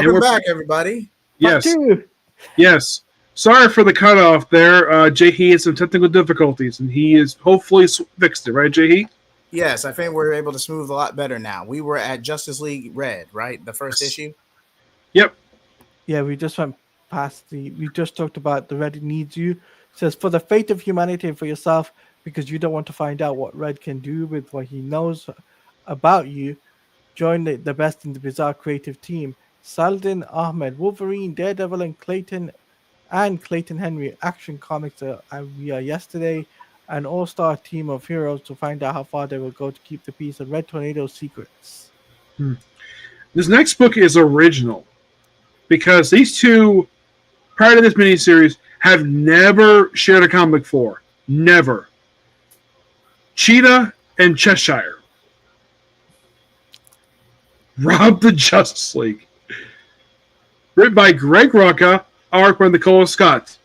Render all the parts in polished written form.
Welcome back, everybody. Yes. Yes. Sorry for the cutoff there. Jahi had some technical difficulties, and he is hopefully fixed it, right, Jahi? Yes, I think we're able to smooth a lot better now. We were at Justice League Red, right? The first issue? Yep. Yeah, we just went past we just talked about the Red needs you. It says, for the fate of humanity and for yourself, because you don't want to find out what Red can do with what he knows about you, join the best in the bizarre creative team. Saladin Ahmed, Wolverine, Daredevil, and Clayton Henry. Action Comics we are yesterday. An all-star team of heroes to find out how far they will go to keep the peace and Red Tornado's secrets. This next book is original because these two, prior to this miniseries, have never shared a comic before. Never. Cheetah and Cheshire. Rob the Justice League. Written by Greg Rucka, art by Nicola Scott.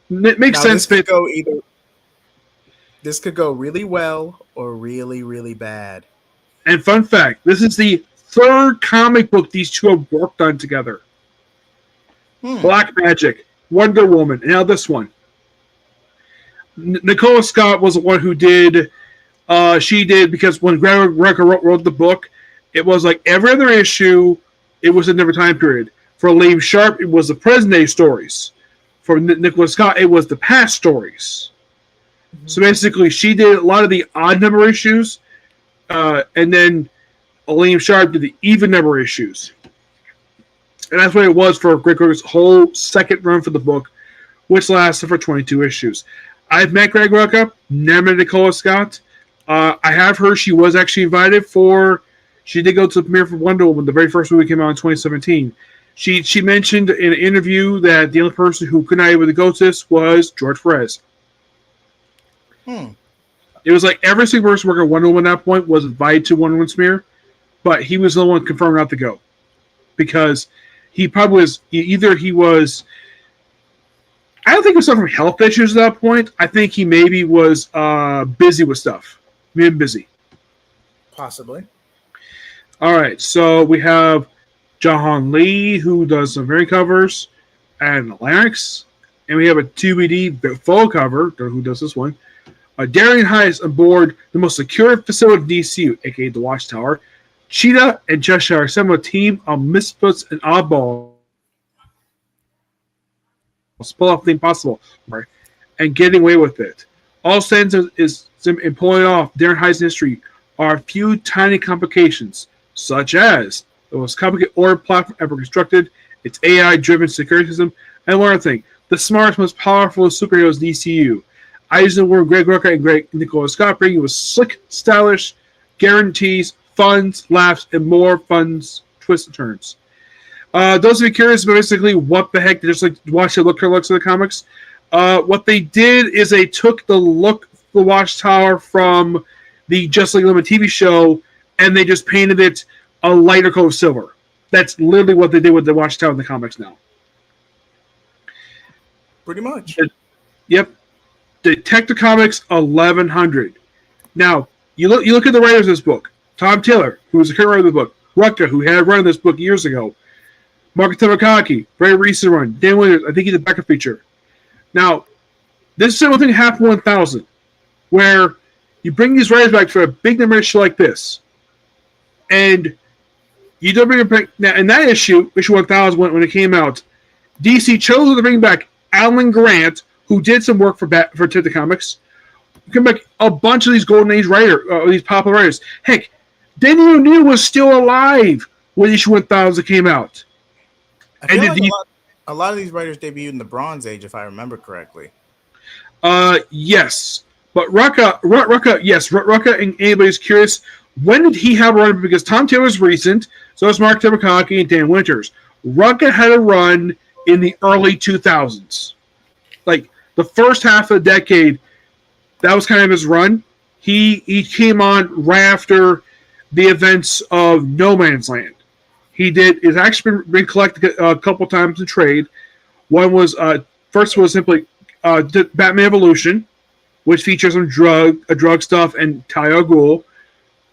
It makes sense. This could go really well or really, really bad. And fun fact, this is the third comic book these two have worked on together. Black Magic, Wonder Woman, and now this one. Nicola Scott was the one who did, she did, because when Greg Rucka wrote the book, it was like every other issue, it was a different time period. For Liam Sharp, it was the present day stories. For Nicola Scott, it was the past stories. So basically, she did a lot of the odd number issues, and then Liam Sharp did the even number issues. And that's what it was for Greg Rucka's whole second run for the book, which lasted for 22 issues. I've met Greg Rucka, never met Nicola Scott. I have heard she was actually invited she did go to the premiere for Wonder Woman, the very first movie came out in 2017. She mentioned in an interview that the only person who could not able to go to this was George Perez. It was like every single person working on Wonder Woman at that point was invited to Wonder Woman's premiere, but he was the one confirmed not to go because he probably was I don't think he was suffering health issues at that point. I think he maybe was busy with stuff. Being busy. Possibly. All right, so we have Jahan Lee, who does some variant covers, and Larynx. And we have a 2BD full cover, who does this one. Darian Heiss aboard the most secure facility in DCU, aka the Watchtower. Cheetah and Cheshire assemble a team of misfits and oddballs. Pull off the impossible and getting away with it. All stands is in pulling off Darren Heiss' history are a few tiny complications, such as the most complicated order platform ever constructed, its AI-driven security system, and one other thing, the smartest, most powerful superheroes in DCU. I use the word Greg Rucka and Nicola Scott bring you with slick, stylish guarantees, funds, laughs, and more fun twists and turns. Those of you curious about basically what the heck, they just like watch the looks of the comics. What they did is they took the Watchtower from the Just League Limited TV show, and they just painted it a lighter coat of silver. That's literally what they did with the Watchtower in the comics now. Pretty much. Yep. Detective Comics 1100. Now, you look at the writers of this book. Tom Taylor, who was the current writer of the book. Rucka, who had run this book years ago. Mark Tamakaki, very recent run. Dan Winters, I think he's a backup feature. Now, this is something that happened 1000, where you bring these writers back for a big number issue like this, and you don't bring it back. Now, in that issue 1000, when it came out, DC chose to bring back Alan Grant, who did some work for Detective Comics. Come back a bunch of these Golden Age these popular writers. Heck, Denny O'Neil was still alive when issue 1000 came out. I feel like a lot of these writers debuted in the Bronze Age, if I remember correctly. Yes. But Rucka, and anybody's curious, when did he have a run? Because Tom Taylor's recent, so is Mark Tamakaki and Dan Winters. Rucka had a run in the early 2000s. Like, the first half of the decade, that was kind of his run. He came on right after the events of No Man's Land. It's actually been collected a couple times in trade. One was, first was simply Batman Evolution, which features some drug stuff and Talia al Ghul.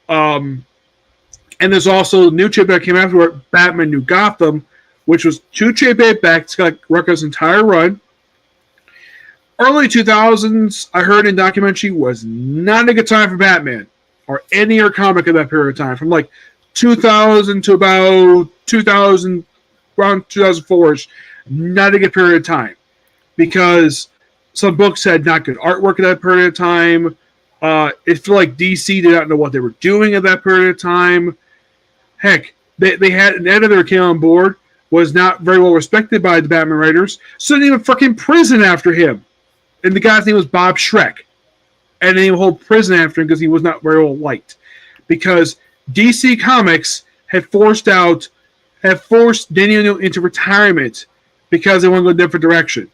And there's also the new chip that came after Batman New Gotham, which was 2 trade paperbacks to like Rucka's entire run. Early 2000s, I heard in documentary, was not a good time for Batman or any other comic at that period of time. From like 2000 to about 2000, around 2004-ish, not a good period of time because some books had not good artwork at that period of time. It felt like DC did not know what they were doing at that period of time. Heck, they had an editor who came on board, was not very well respected by the Batman writers, so they even fucking prison after him. And the guy's name was Bob Schreck. And they hold prison after him because he was not very well liked. Because DC Comics had forced Danny O'Neill into retirement because they want to go a different direction.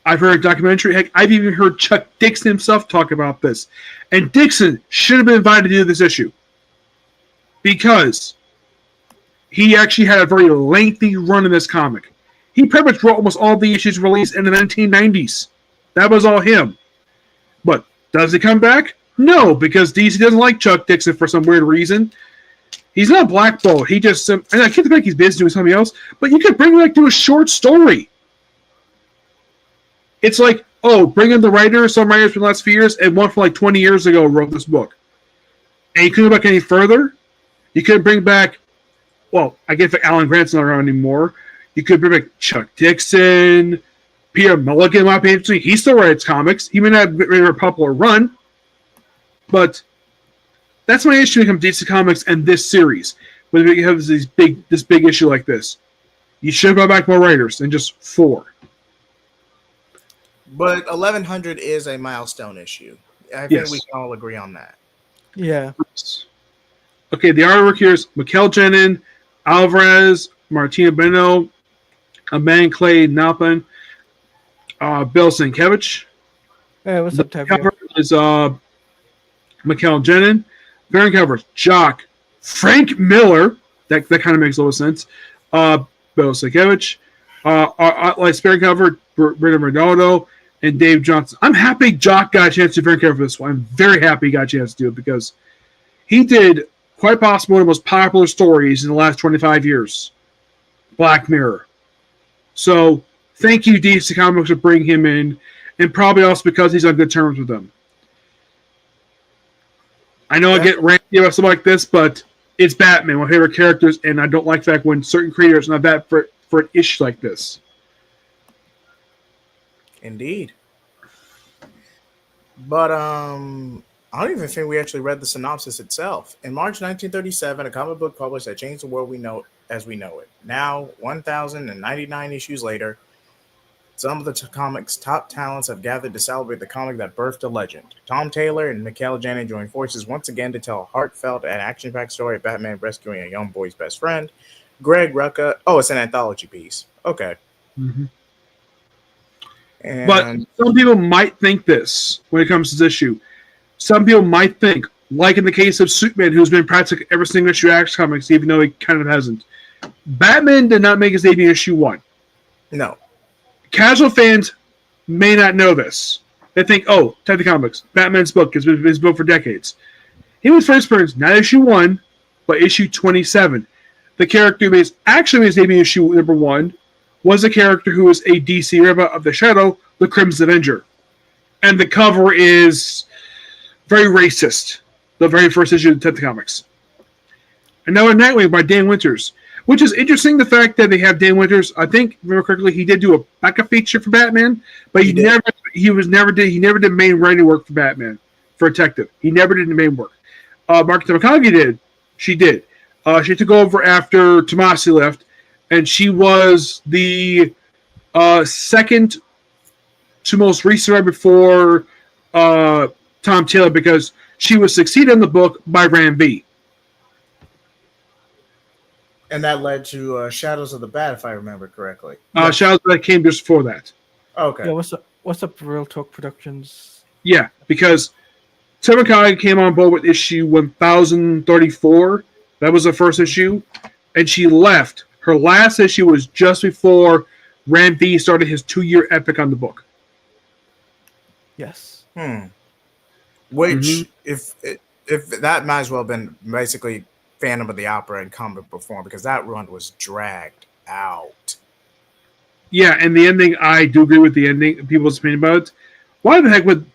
I've heard a documentary. Heck, I've even heard Chuck Dixon himself talk about this. And Dixon should have been invited to do this issue. Because he actually had a very lengthy run in this comic. He pretty much wrote almost all the issues released in the 1990s. That was all him. But does he come back? No, because DC doesn't like Chuck Dixon for some weird reason. He's not blackballed. He just... I can't think he's busy doing something else, but you could bring him back to a short story. It's like, bring in the writers, some writers from the last few years, and one from like 20 years ago wrote this book. And you couldn't go back any further? You couldn't bring back... Well, I guess Alan Grant's not around anymore. You could bring back Chuck Dixon, Peter Mulligan might be interesting. He still writes comics. He may not have a popular run, but that's my issue when it comes to DC Comics and this series. When you have this big issue like this, you should have brought back more writers than just 4. But 1100 is a milestone issue. I think we can all agree on that. Yeah. Okay, the artwork here is Mikel Janin, Alvarez, Martina Beno, Aman Clay Nalpin, Bill Sienkiewicz. Hey, what's up, Tevye? Cover is Mikel Janin. Variant cover, Jock, Frank Miller. That kind of makes a little sense. Bill Sienkiewicz. Like variant cover, Brendan Ronaldo and Dave Johnson. I'm happy Jock got a chance to variant cover for this one. I'm very happy he got a chance to do it because he did quite possibly one of the most popular stories in the last 25 years. Black Mirror. So, thank you, DC Comics, for bringing him in, and probably also because he's on good terms with them. I know I get ranty about something like this, but it's Batman, one of my favorite characters, and I don't like the fact when certain creators are not that for an issue like this. Indeed. But I don't even think we actually read the synopsis itself. In March 1937, a comic book published that changed the world we know as we know it. Now, 1,099 issues later, some of the comics' top talents have gathered to celebrate the comic that birthed a legend. Tom Taylor and Mikel Janin join forces once again to tell a heartfelt and action-packed story of Batman rescuing a young boy's best friend, Greg Rucka. Oh, it's an anthology piece. Okay. Mm-hmm. And but some people might think this when it comes to this issue. Some people might think, like in the case of Superman, who's been practically every single issue of Action Comics, even though he kind of hasn't. Batman did not make his debut in issue 1. No. Casual fans may not know this. They think, Detective Comics, Batman's book has been his book for decades. He was first appearance not issue 1, but issue 27. The character who actually made his debut in issue number 1 was a character who was a DC ripoff of the Shadow, the Crimson Avenger. And the cover is very racist. The very first issue of Detective Comics. Another Nightwing by Dan Winters. Which is interesting, the fact that they have Dan Winters. I think, if I remember correctly, he did do a backup feature for Batman, but he never did main writing work for Batman, for Detective. He never did the main work. Mark Tamakagi did. She did. She took over after Tomasi left, and she was the second to most recent right before Tom Taylor, because she was succeeded in the book by Ram V. And that led to Shadows of the Bat, if I remember correctly. Shadows of the Bat came just before that. Okay. Yeah, what's up, Real Talk Productions? Yeah, because Tamakagi came on board with issue 1034. That was the first issue. And she left. Her last issue was just before Ram V started his 2-year epic on the book. Yes. Which, if that might as well have been basically Phantom of the Opera in comic book form because that run was dragged out. Yeah, and the ending, I do agree with the ending. People's opinion about it. Why the heck would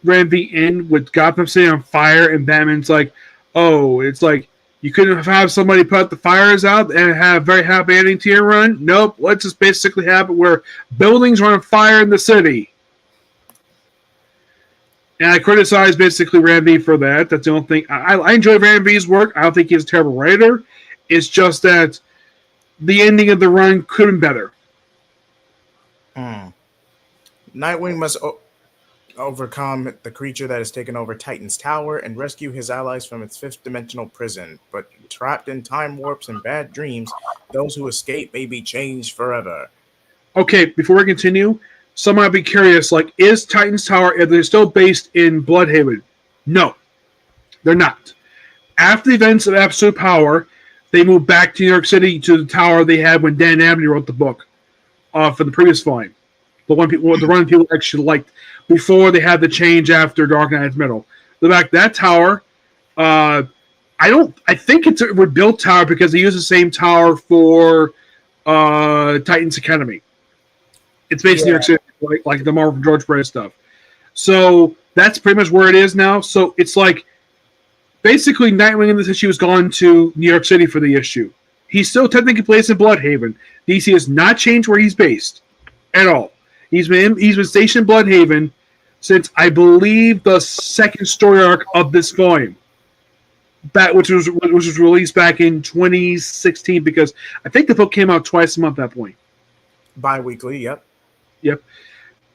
Ram V end with Gotham sitting on fire and Batman's like, oh, it's like you couldn't have somebody put the fires out and have a very happy ending to your run? Nope, let's just basically have it where buildings are on fire in the city. And I criticize basically Ram V for that. That's the only thing. I enjoy Ram V's work. I don't think he's a terrible writer. It's just that the ending of the run could have been better. Nightwing must overcome the creature that has taken over Titan's tower and rescue his allies from its fifth-dimensional prison. But trapped in time warps and bad dreams, those who escape may be changed forever. Okay, before we continue, some might be curious, like, is Titan's tower, are they still based in Bloodhaven? No, they're not. After the events of Absolute Power, they moved back to New York City to the tower they had when Dan Abney wrote the book for the previous volume. The run people actually liked before they had the change after Dark Knight's Middle. The back that tower, I think it's a rebuilt tower because they use the same tower for Titan's Academy. It's based in New York City, like the Marvel George Perez stuff. So that's pretty much where it is now. So it's like basically Nightwing in this issue has gone to New York City for the issue. He's still technically placed in Bloodhaven. DC has not changed where he's based at all. He's been stationed in Bloodhaven since I believe the second story arc of this volume, which was released back in 2016 because I think the book came out twice a month at that point. Bi-weekly, yep.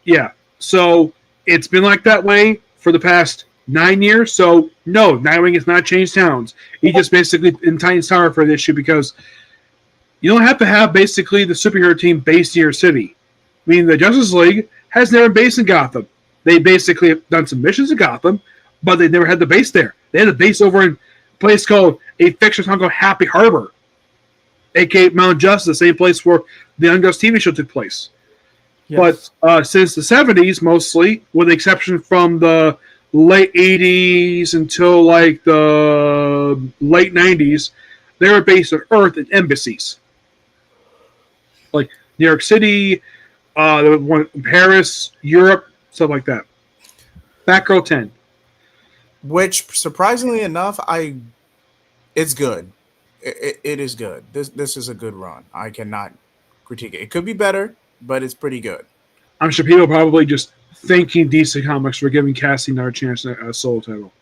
Yeah. So it's been like that way for the past 9 years. So no, Nightwing has not changed towns. He just basically in Titan's Tower for this issue because you don't have to have basically the superhero team based in your city. I mean, the Justice League has never been based in Gotham. They basically have done some missions in Gotham, but they never had the base there. They had a base over in a place called a fictional town called Happy Harbor, a.k.a. Mount Justice, the same place where the Unjust TV show took place. Yes. But since the 70s, mostly, with the exception from the late 80s until like the late 90s, they were based on Earth and embassies. Like New York City, one in Paris, Europe, stuff like that. Batgirl 10. Which, surprisingly enough, it's good. It is good. This is a good run. I cannot critique it. It could be better, but it's pretty good. I'm sure people are probably just thanking DC Comics for giving Cassie another chance at a solo title.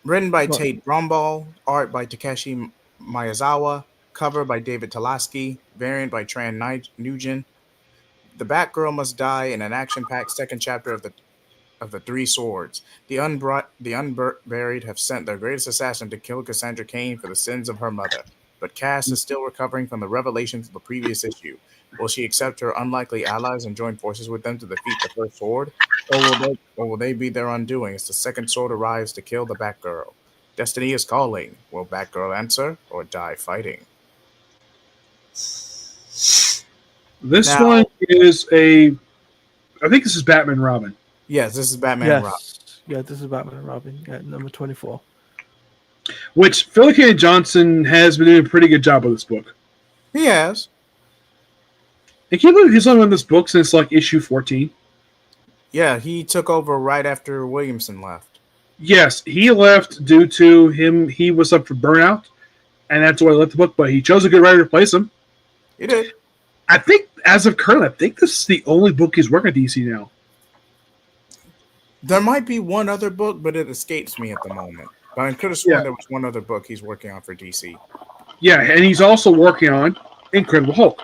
Written by Tate Bromball, art by Takeshi Miyazawa, cover by David Talaski, variant by Tran Nugent. The Batgirl must die in an action-packed second chapter of the Three Swords. The unburied have sent their greatest assassin to kill Cassandra Cain for the sins of her mother. But Cass is still recovering from the revelations of the previous issue. Will she accept her unlikely allies and join forces with them to defeat the first sword? Or will they be their undoing as the second sword arrives to kill the Batgirl? Destiny is calling. Will Batgirl answer or die fighting? This one is I think this is Batman and Robin. Yes, this is Batman and Robin. Yeah, this is Batman and Robin at number 24. Which Philip K. Johnson has been doing a pretty good job with this book. He has. I can't believe he's only on this book since like issue 14. Yeah, he took over right after Williamson left. Yes, he left due to him. He was up for burnout, and that's why he left the book. But he chose a good writer to replace him. He did. I think, as of current, I think this is the only book he's working at DC now. There might be one other book, but it escapes me at the moment. But I could have sworn there was one other book he's working on for DC. Yeah, and he's also working on Incredible Hulk.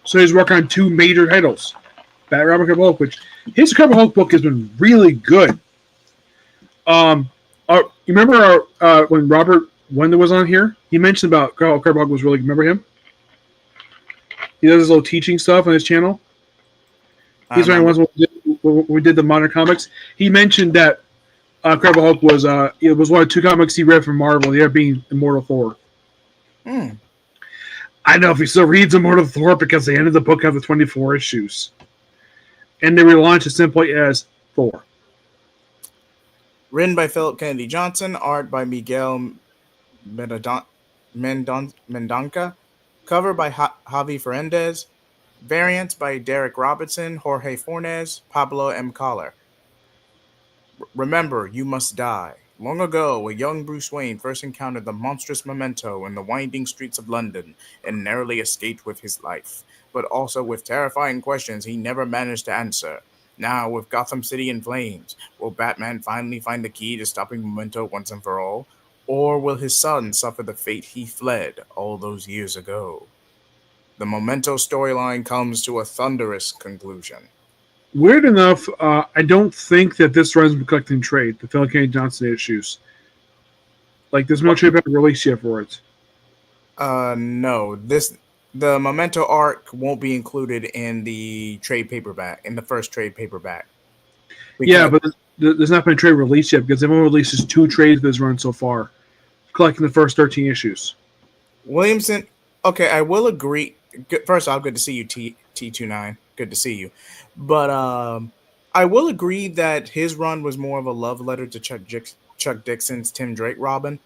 So he's working on two major titles. Batman Incredible Hulk, which his Incredible Hulk book has been really good. You remember when Robert Wendell was on here? He mentioned about Incredible Hulk was really good. Remember him? He does his little teaching stuff on his channel. He's one of the ones when we did the modern comics. He mentioned that Incredible Hulk was it was one of two comics he read from Marvel, the other being Immortal Thor. I don't know if he still reads Immortal Thor because they ended the book after 24 issues. And they relaunched it simply as Thor. Written by Philip Kennedy Johnson, art by Miguel Mendon- Mendonca, cover by Javi Fernandez, variants by Derek Robinson, Jorge Fornes, Pablo M. Collar. Remember, you must die. Long ago, a young Bruce Wayne first encountered the monstrous Memento in the winding streets of London and narrowly escaped with his life, but also with terrifying questions he never managed to answer. Now, with Gotham City in flames, will Batman finally find the key to stopping Memento once and for all? Or will his son suffer the fate he fled all those years ago? The Memento storyline comes to a thunderous conclusion. Weird enough, I don't think that this runs been collecting trade, the Phil Kennedy Johnson issues. Like, there's no trade paperback release yet for it. No. The Memento arc won't be included in the trade paperback in the first trade paperback Yeah, because but there's not been a trade release yet because they've only released just 2 trades this run so far, collecting the first 13 issues. Williamson. Okay, I will agree. First off, good to see you, T29. Good to see you, but I will agree that his run was more of a love letter to Chuck Dixon's Tim Drake Robin.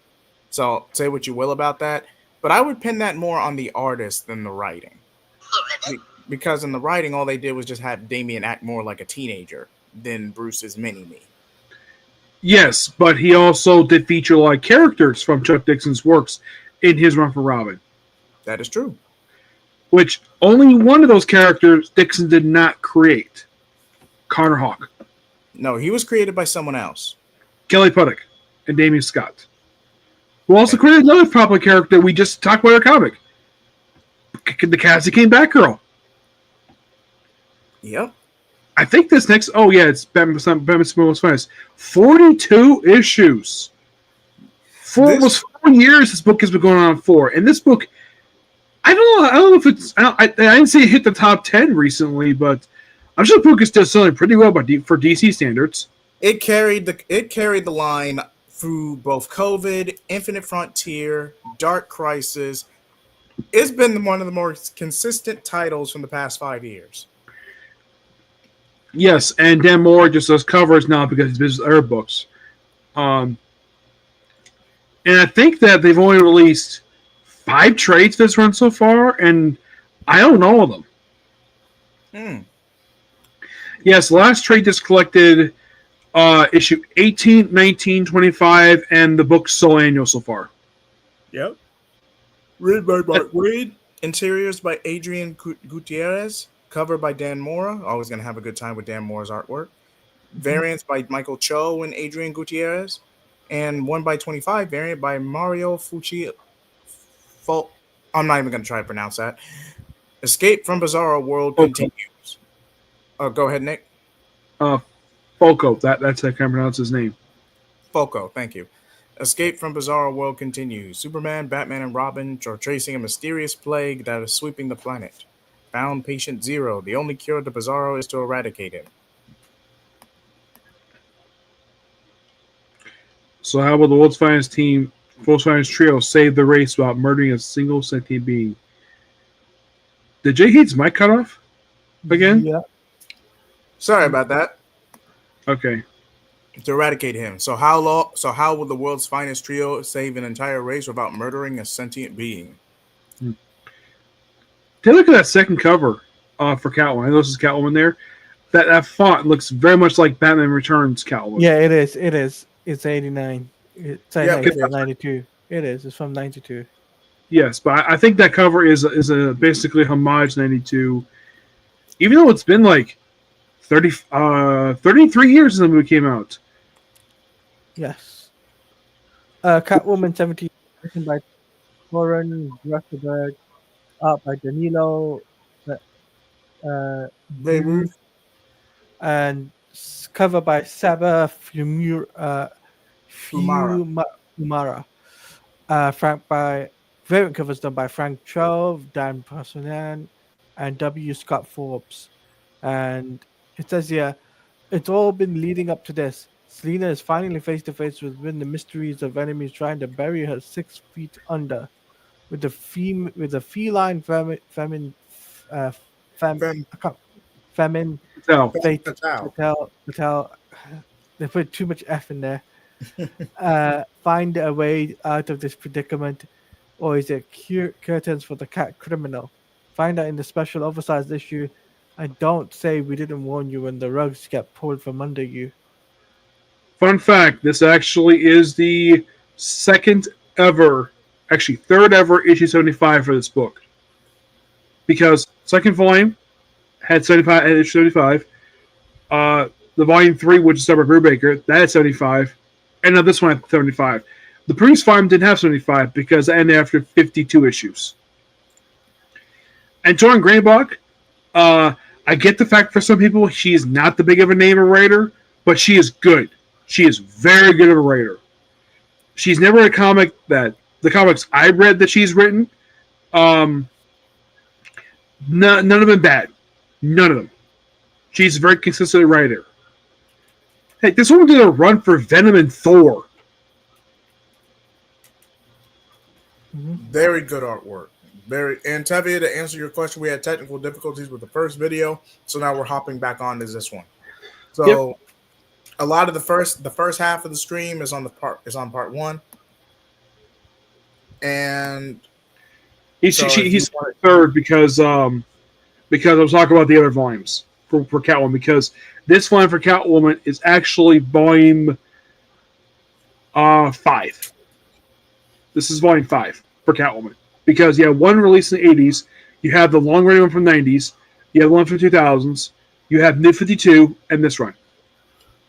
So say what you will about that, but I would pin that more on the artist than the writing. Because in the writing, all they did was just have Damien act more like a teenager than Bruce's mini me. Yes, but he also did feature a lot of characters from Chuck Dixon's works in his run for Robin, That is true. which only one of those characters Dixon did not create, Connor Hawk, No, he was created by someone else. Kelly Puttick, and Damian Scott, who also created another popular character we just talked about in our comic, the Cassie Kane Batgirl. Yep. I think this next. Oh yeah, it's Batman Superman's Finest. 42 issues. For almost 4 years, this book has been going on for. And this book, I don't know. I don't know if it's. I didn't see it hit the top 10 recently, but I'm sure the book is still selling pretty well for DC standards. It carried the line through both COVID, Infinite Frontier, Dark Crisis. It's been one of the more consistent titles from the past 5 years. Yes, and Dan Moore just does covers now because he's busy with other books. And I think that they've only released 5 trades this run so far, and I own all of them. Hmm. Yes, last trade just collected issue 18, 19, 25, and the book's sole annual so far. Yep. Written by Mark Wade. Interiors by Adrian Gutierrez. Cover by Dan Mora. Always going to have a good time with Dan Mora's artwork. Variants by Michael Cho and Adrian Gutierrez. And 1/25 variant by Mario Fucci. I'm not even going to try to pronounce that. Escape from Bizarro World Foco. continues. Oh, go ahead, Nick. Foco, that's how I can pronounce his name. Foco, thank you. Escape from Bizarro World continues. Superman, Batman, and Robin are tracing a mysterious plague that is sweeping the planet. Found Patient Zero. The only cure to Bizarro is to eradicate him. So how about the world's finest trio save the race without murdering a single sentient being? Did Jay Heath's mic cut off again? Yeah. Sorry about that. Okay. To eradicate him. So how will the world's finest trio save an entire race without murdering a sentient being? Take a look at that second cover for Catwoman. I know this is Catwoman there. That font looks very much like Batman Returns Catwoman. Yeah, it is. It is. It's 89. It's Yeah, 92. It is. It's from 92. Yes, but I think that cover is a basically homage to 92. Even though it's been like 33 years since the movie came out. Yes. Catwoman 70, written by Warren Grafenberg, art by Danilo Baby. and cover by Saba Fumara. Variant covers done by Frank Cho, Dan Personan, and W. Scott Forbes. And it says here, it's all been leading up to this. Selena is finally face to face with the mysteries of enemies trying to bury her 6 feet under. With the feline feminine So Patel. They put too much F in there. Find a way out of this predicament, or is it curtains for the cat criminal? Find out in the special oversized issue, and don't say we didn't warn you when the rugs get pulled from under you. Fun fact: this actually is the second ever, actually third ever issue 75 for this book. Because second volume had 75 at issue 75. The volume 3, which is Deborah Brubaker, that had 75. And now this one had 75. The previous volume didn't have 75 because it ended after 52 issues. And Joan Greenbach, I get the fact for some people she is not the big of a name of writer, but she is good. She is very good of a writer. She's never a comic that the comics I've read that she's written, none of them bad. None of them. She's a very consistent writer. Hey, this woman did a run for Venom and Thor. Very good artwork. And Tevye, to answer your question, we had technical difficulties with the first video, so now we're hopping back on to this one. So a lot of the first half of the stream is on part 1. And he's third because I was talking about the other volumes for Catwoman, because this volume for Catwoman is actually volume 5. This is volume 5 for Catwoman. Because you have one released in the 80s, you have the long-running one from the 90s, you have one from the 2000s, you have New 52, and this run.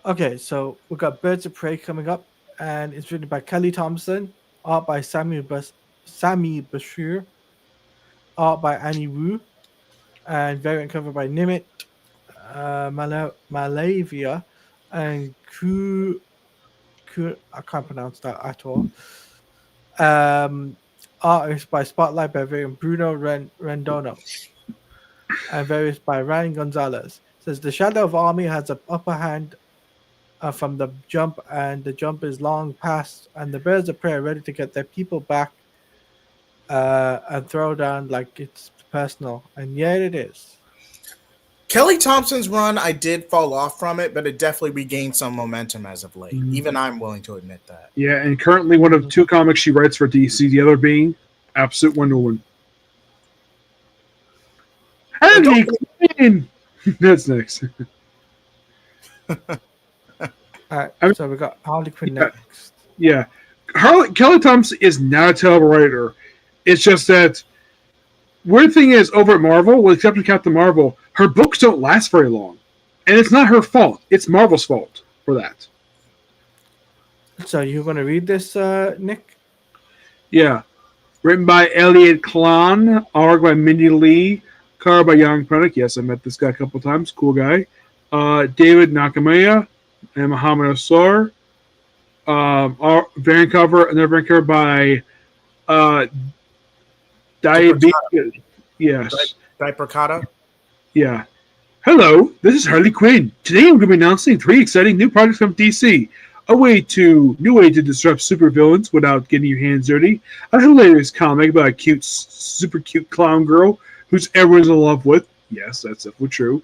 Okay, so we've got Birds of Prey coming up, and it's written by Kelly Thompson, art by Sami Bashir, art by Annie Wu, and variant cover by Nimit, Malavia, and I can't pronounce that at all. Art by Spotlight by variant Bruno Rendono, and various by Ryan Gonzalez. It says the Shadow of Army has an upper hand from the jump, and the jump is long past, and the Birds of Prey are ready to get their people back and throw down like it's personal, and yet it is. Kelly Thompson's run, I did fall off from it, but it definitely regained some momentum as of late. Even I'm willing to admit that. Yeah, and currently one of the 2 comics she writes for DC, the other being Absolute Wonder Woman. Harley Quinn! That's next. Alright, so we got Harley Quinn next. Yeah. Kelly Thompson is not a terrible writer. It's just that weird thing is, over at Marvel, with exception of Captain Marvel, her books don't last very long. And it's not her fault. It's Marvel's fault for that. So you're going to read this, Nick? Yeah. Written by Elliot Klon, art by Mindy Lee, cover by Jan Prenick. Yes, I met this guy a couple times. Cool guy. David Nakamura and Muhammad Assar. Variant cover, another variant cover by Diabetes. Yes. Dipercata? Yeah. Hello, this is Harley Quinn. Today I'm going to be announcing 3 exciting new projects from DC. A new way to disrupt supervillains without getting your hands dirty. A hilarious comic about a super cute clown girl who's everyone's in love with. Yes, that's definitely true.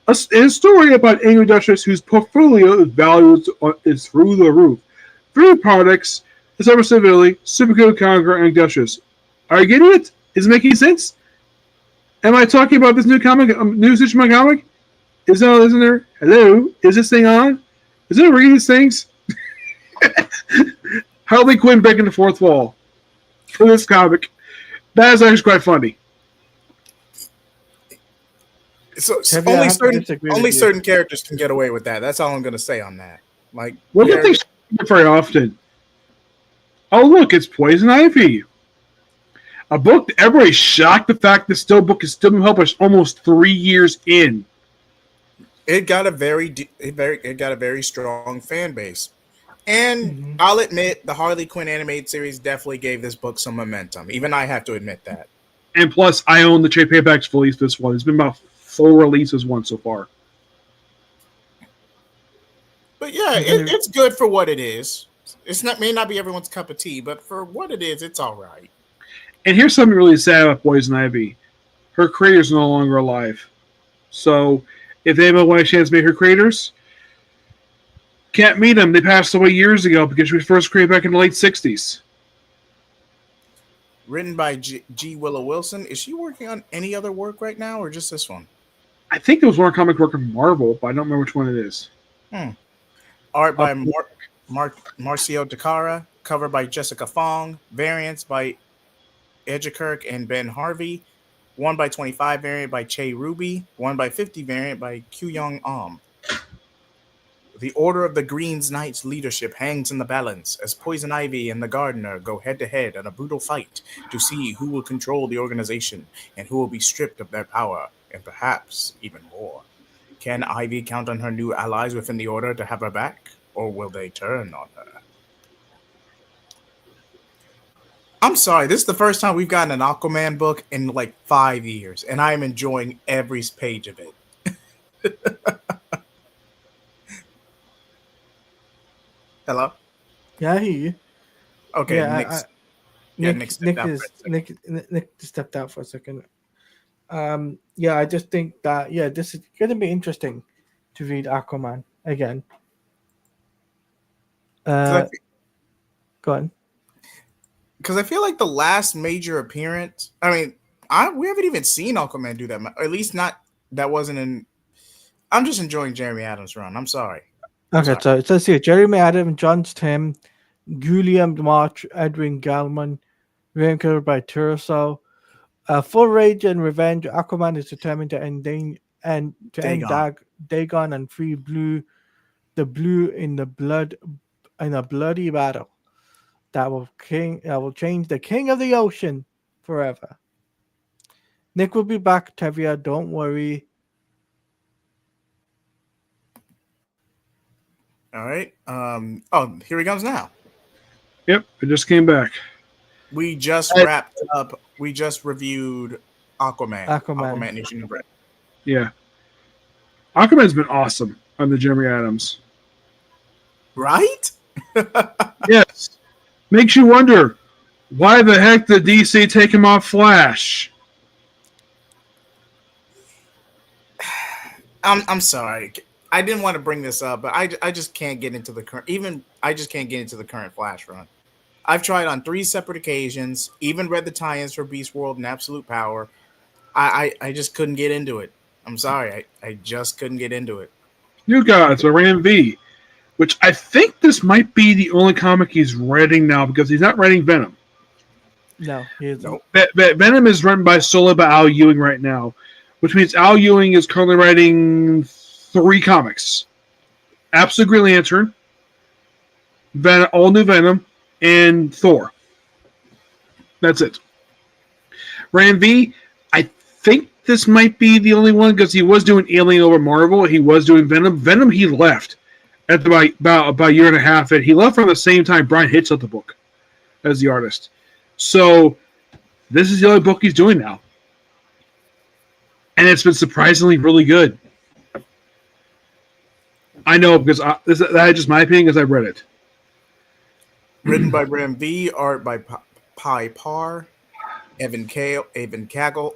A story about angry duchess whose portfolio is through the roof. 3 products, the Summer Civility, Super Cute Clown Girl, and Duchess. Are you getting it? Is it making sense? Am I talking about this new comic, new issue of my comic? Isn't there? Hello? Is this thing on? Is it reading these things? Harley Quinn breaking the 4th wall for this comic. That is actually quite funny. So only certain characters can get away with that. That's all I'm going to say on that. Like, well, don't think very often. Oh, look, it's Poison Ivy. A book that everybody's shocked the fact this book is still been published almost 3 years in. It got a very strong fan base. And I'll admit, the Harley Quinn animated series definitely gave this book some momentum. Even I have to admit that. And plus, I own the trade paperbacks for release this one. It's been about 4 releases so far. But yeah, it's good for what it is. May not be everyone's cup of tea, but for what it is, it's all right. And here's something really sad about Poison Ivy. Her creator's no longer alive. So, if anybody wants a chance to make her creators, Can't meet him. They passed away years ago because she was first created back in the late 60s. Written by G. Willow Wilson. Is she working on any other work right now, or just this one? I think there was one comic work from Marvel, but I don't remember which one it is. Art by Marcio Takara. Cover by Jessica Fong. Variants by Edgekirk and Ben Harvey. 1/25 variant by Che Ruby. 1/50 variant by Kyung Am. The Order of the Green's Knight's leadership hangs in the balance as Poison Ivy and the Gardener go head-to-head in a brutal fight to see who will control the organization and who will be stripped of their power, and perhaps even more. Can Ivy count on her new allies within the Order to have her back, or will they turn on her? I'm sorry, this is the first time we've gotten an Aquaman book in like 5 years, and I am enjoying every page of it. Hello? Yeah, I hear you. Okay, Yeah, Nick stepped out for a second. Nick stepped out for a second. Yeah, I just think that this is gonna be interesting to read Aquaman again. Go on. Because I feel like the last major appearance, I mean, we haven't even seen Aquaman do that much, or at least not, that wasn't in, I'm just enjoying Jeremy Adams' run. I'm sorry. Okay, so it says here Jeremy Adams, John Tim, Guillaume March, Edwin Gallman, written by Turso. Full rage and revenge, Aquaman is determined to end Dagon and free the blue in a bloody battle that will change the king of the ocean forever. Nick will be back, Tevia. Don't worry. All right. Here he comes now. Yep, it just came back. We just wrapped up. We just reviewed Aquaman Nation of Red. Yeah. Aquaman's been awesome on the Jeremy Adams. Right? Yes. Makes you wonder, why the heck did DC take him off Flash? I'm sorry. I didn't want to bring this up, but I just can't get into the current. I just can't get into the current Flash run. I've tried on 3 separate occasions. Even read the tie-ins for Beast World and Absolute Power. I just couldn't get into it. I'm sorry. I just couldn't get into it. New Gods by Ram V, which I think this might be the only comic he's writing now because he's not writing Venom. No, he isn't. Nope. Venom is run by solely by Al Ewing right now, which means Al Ewing is currently writing 3 comics: Absolute Green Lantern, All New Venom, and Thor. That's it. Ram V, I think this might be the only one because he was doing Alien over Marvel. He was doing Venom. Venom, he left at about a year and a half, and he left around the same time Brian Hitch left the book as the artist. So this is the only book he's doing now. And it's been surprisingly really good. I know because that's just my opinion because I've read it. Written by Ram V, art by Pi Par, Evan Kagel,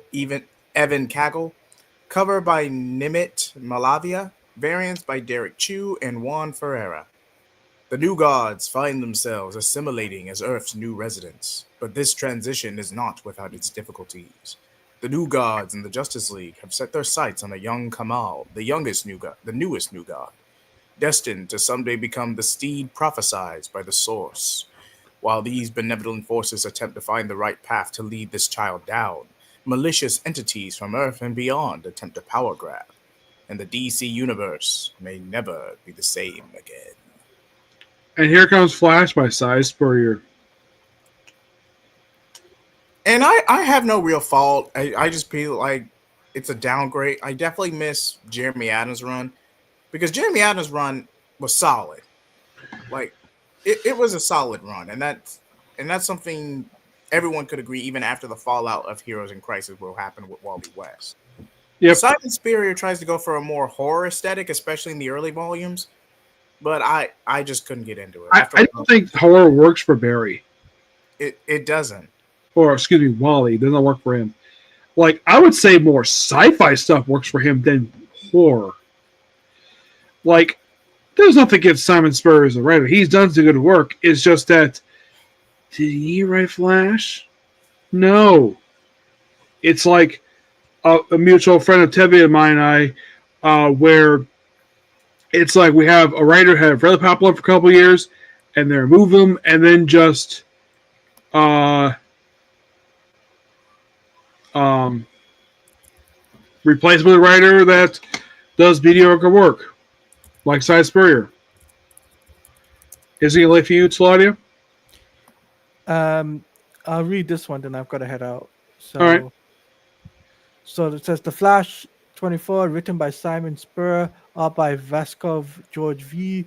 cover by Nimit Malavia, variants by Derek Chu and Juan Ferreira. The new gods find themselves assimilating as Earth's new residents, but this transition is not without its difficulties. The new gods in the Justice League have set their sights on a young Kamal, the newest new god, destined to someday become the steed prophesied by the Source. While these benevolent forces attempt to find the right path to lead this child down, malicious entities from Earth and beyond attempt to power grab, and the DC universe may never be the same again. And here comes Flash by Cy Spurrier. And I have no real fault. I just feel like it's a downgrade. I definitely miss Jeremy Adams' run because Jeremy Adams' run was solid. Like it was a solid run, and that's something everyone could agree even after the fallout of Heroes in Crisis will happen with Wally West. Yep. Simon Spurrier tries to go for a more horror aesthetic, especially in the early volumes, but I just couldn't get into it. I don't think horror works for Barry. It doesn't. Or excuse me, Wally. It doesn't work for him. Like I would say more sci-fi stuff works for him than horror. Like there's nothing against Simon Spurrier as a writer. He's done some good work. It's just that, did he write Flash? No. It's like a mutual friend of Tevye and mine and I, where it's like we have a writer who had really popular for a couple of years, and they remove them, and then just replace with a writer that does mediocre work, like Cy Spurrier. Is he late for you, Claudia? I'll read this one, then I've got to head out. So, All right. So it says The Flash 24, written by Simon Spurrier, art by Vaskov George V,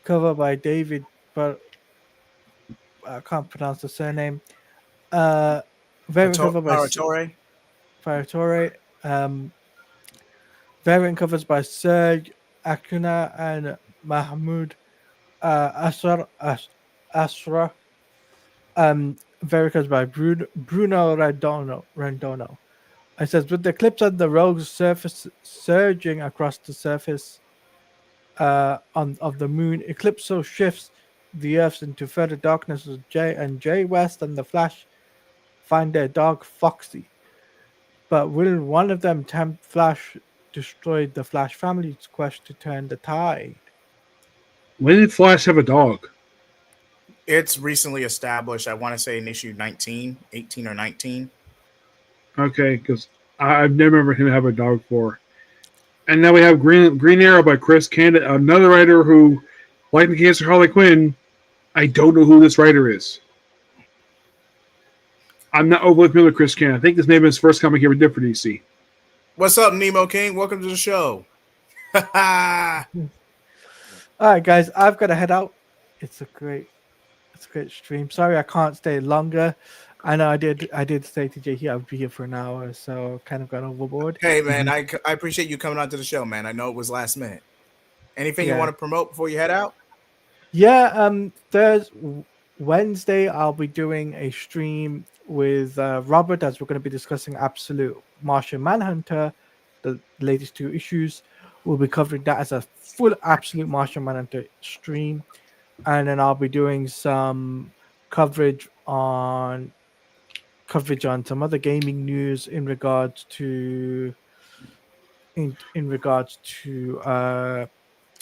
cover by David, but I can't pronounce the surname. Variant cover by Paratore. Variant covers by Serge Akuna and Mahmoud Asra. Variant covers by Bruno Randono. It says, with the eclipse of the rogue's surface surging across the surface of the moon, eclipse so shifts the Earth into further darkness as Jay West and the Flash find their dog Foxy. But will one of them tempt Flash destroy the Flash family's quest to turn the tide? When did Flash have a dog? It's recently established. I want to say in issue 18 or 19. Okay, because I've never remembered him have a dog before. And now we have Green Arrow by Chris Cannon, another writer who, like the case of Harley Quinn, I don't know who this writer is. I'm not overly familiar with Chris Cannon. I think this may have been his first comic he ever did for DC. What's up, Nemo King? Welcome to the show. All right, guys, I've got to head out. It's a great stream. Sorry, I can't stay longer. I know I did say to Jay I would be here for an hour, so kind of got overboard. Hey, man, I appreciate you coming out to the show, man. I know it was last minute. Anything you want to promote before you head out? Yeah, Wednesday I'll be doing a stream with Robert, as we're going to be discussing Absolute Martian Manhunter, the latest 2 issues. We'll be covering that as a full Absolute Martian Manhunter stream, and then I'll be doing some coverage on some other gaming news in regards to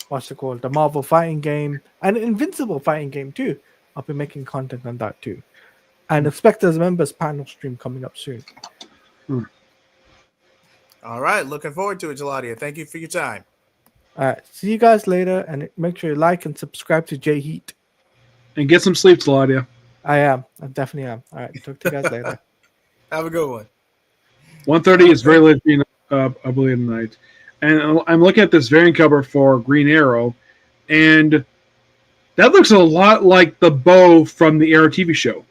what's it called, the Marvel fighting game and Invincible fighting game too. I'll be making content on that too, and expect as members panel stream coming up soon. All right, looking forward to it, Geladia. Thank you for your time. All right, see you guys later, and make sure you like and subscribe to J Heat. And get some sleep, Claudia. I definitely am. All right, talk to you guys later. Have a good one. 1:30 is very late, I believe, tonight. And I'm looking at this variant cover for Green Arrow, and that looks a lot like the bow from the Arrow TV show.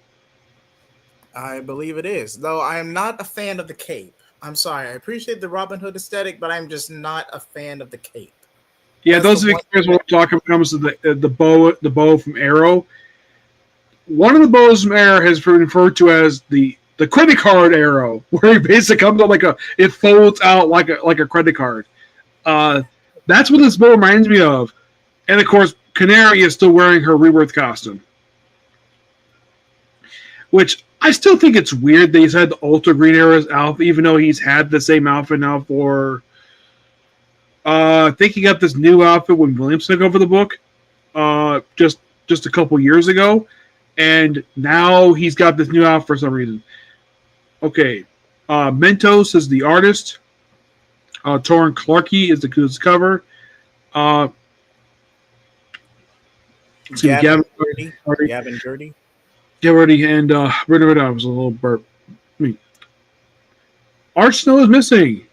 I believe it is, though I am not a fan of the cape. I'm sorry. I appreciate the Robin Hood aesthetic, but I'm just not a fan of the cape. Yeah, those of you guys want to talk about comes to the bow from Arrow. One of the bows from Arrow has been referred to as the credit card arrow, where it basically comes out it folds out like a credit card. That's what this bow reminds me of. And of course, Canary is still wearing her Rebirth costume, which I still think it's weird that he's had to alter Green Arrow's outfit, even though he's had the same outfit now for. I think he got this new outfit when Williamson took over the book, just a couple years ago, and now he's got this new outfit for some reason. Okay, Mentos is the artist. Torrin Clarkey is the cover. Gavin Gertie. Gertie and Britta was a little burp. Art Snow is missing.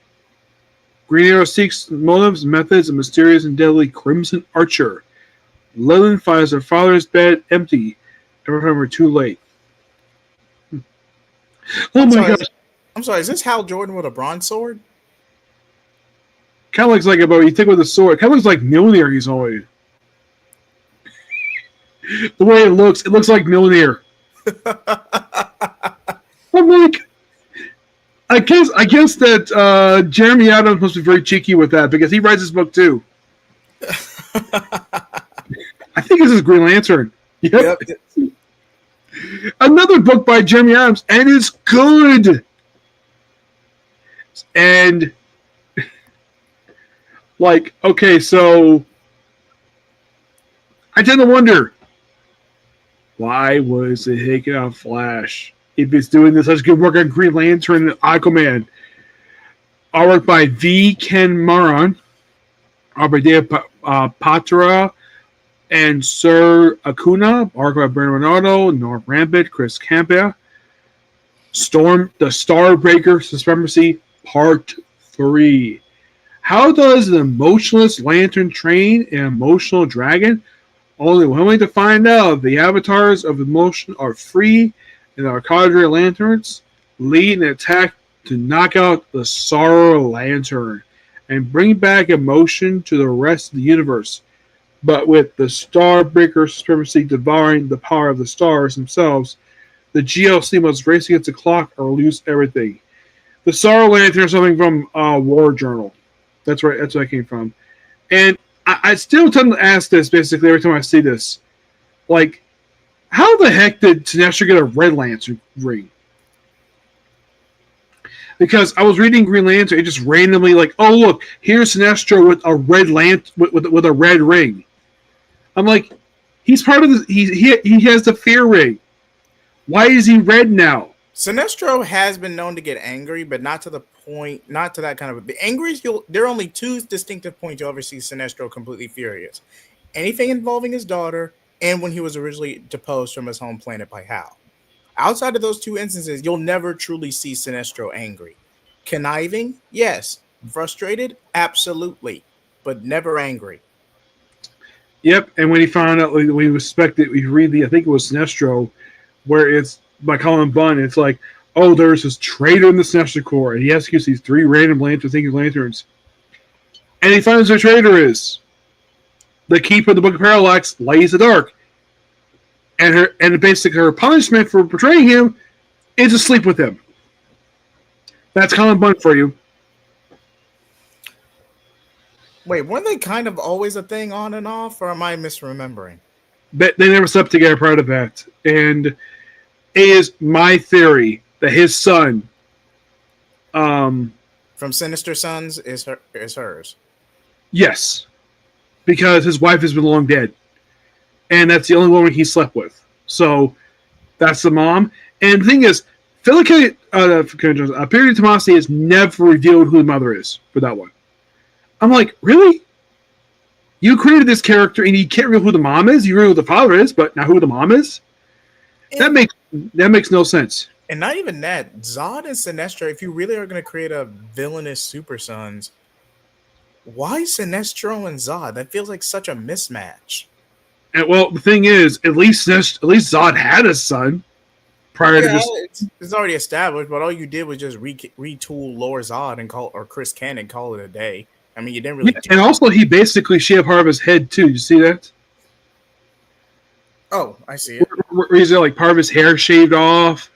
Green Arrow seeks motives, methods, and mysterious and deadly Crimson Archer. Leland finds her father's bed empty. Every time we're too late. Oh my gosh. I'm sorry, is this Hal Jordan with a bronze sword? Kind of looks like it, but you think with a sword. Kind of looks like Mjolnir he's holding. The way it looks like Mjolnir. I'm like, I guess that Jeremy Adams must be very cheeky with that because he writes his book too. I think this is Green Lantern. Yep. Another book by Jeremy Adams, and it's good. And like, okay, so I tend to wonder, why was it taking on Flash if it's doing this such good work on Green Lantern and Aquaman? Artwork by V. Ken Maron, art by Dave Patra and Sir Acuna, artwork by Bernard Renato, Norm Rampant, Chris Campea. Storm, the Starbreaker Supremacy, Part 3. How does an emotionless lantern train an emotional dragon? Only one way to find out. The avatars of emotion are free, and our cadre lanterns lead an attack to knock out the Sorrow Lantern and bring back emotion to the rest of the universe. But with the Starbreaker Supremacy devouring the power of the stars themselves, the GLC must race against the clock or lose everything. The Sorrow Lantern is something from War Journal. That's right. That's where I came from. And I still tend to ask this basically every time I see this. Like, how the heck did Sinestro get a Red Lantern ring? Because I was reading Green Lantern, it just randomly like, oh look, here's Sinestro with a red with a red ring. I'm like, he's part of the he has the fear ring. Why is he red now? Sinestro has been known to get angry, but not to the point, not to that kind of. Angry, there are only two distinctive points you'll ever see Sinestro completely furious. Anything involving his daughter, and when he was originally deposed from his home planet by Hal. Outside of those two instances, you'll never truly see Sinestro angry. Conniving, yes. Frustrated, absolutely, but never angry. Yep, and when he found out, when he suspected, we read I think it was Sinestro, where it's by Colin Bunn, it's like, oh, there's this traitor in the Sinestro Corps, and he executes these 3 random lanterns. And he finds who the traitor is. The keeper of the Book of Parallax, Lays the Dark. And basically her punishment for betraying him is to sleep with him. That's Colin Bunn for you. Wait, weren't they kind of always a thing on and off, or am I misremembering? But they never slept together prior to that. And it is my theory that his son, from Sinister Sons, is hers. Yes, because his wife has been long dead, and that's the only woman he slept with. So that's the mom. And the thing is, Period Tomasi has never revealed who the mother is for that one. I'm like, really? You created this character and you can't reveal who the mom is? You reveal who the father is, but not who the mom is? That makes no sense. And not even that. Zod and Sinestro, if you really are going to create a villainous Super Sons, why Sinestro and Zod? That feels like such a mismatch. And well, the thing is, at least Zod had a son prior to this. It's already established, but all you did was just retool Lower Zod and or Chris Cannon, call it a day. I mean, you didn't really. And also, he basically shaved part of his head too. You see that? Oh, I see it. Where he's like part of his hair shaved off.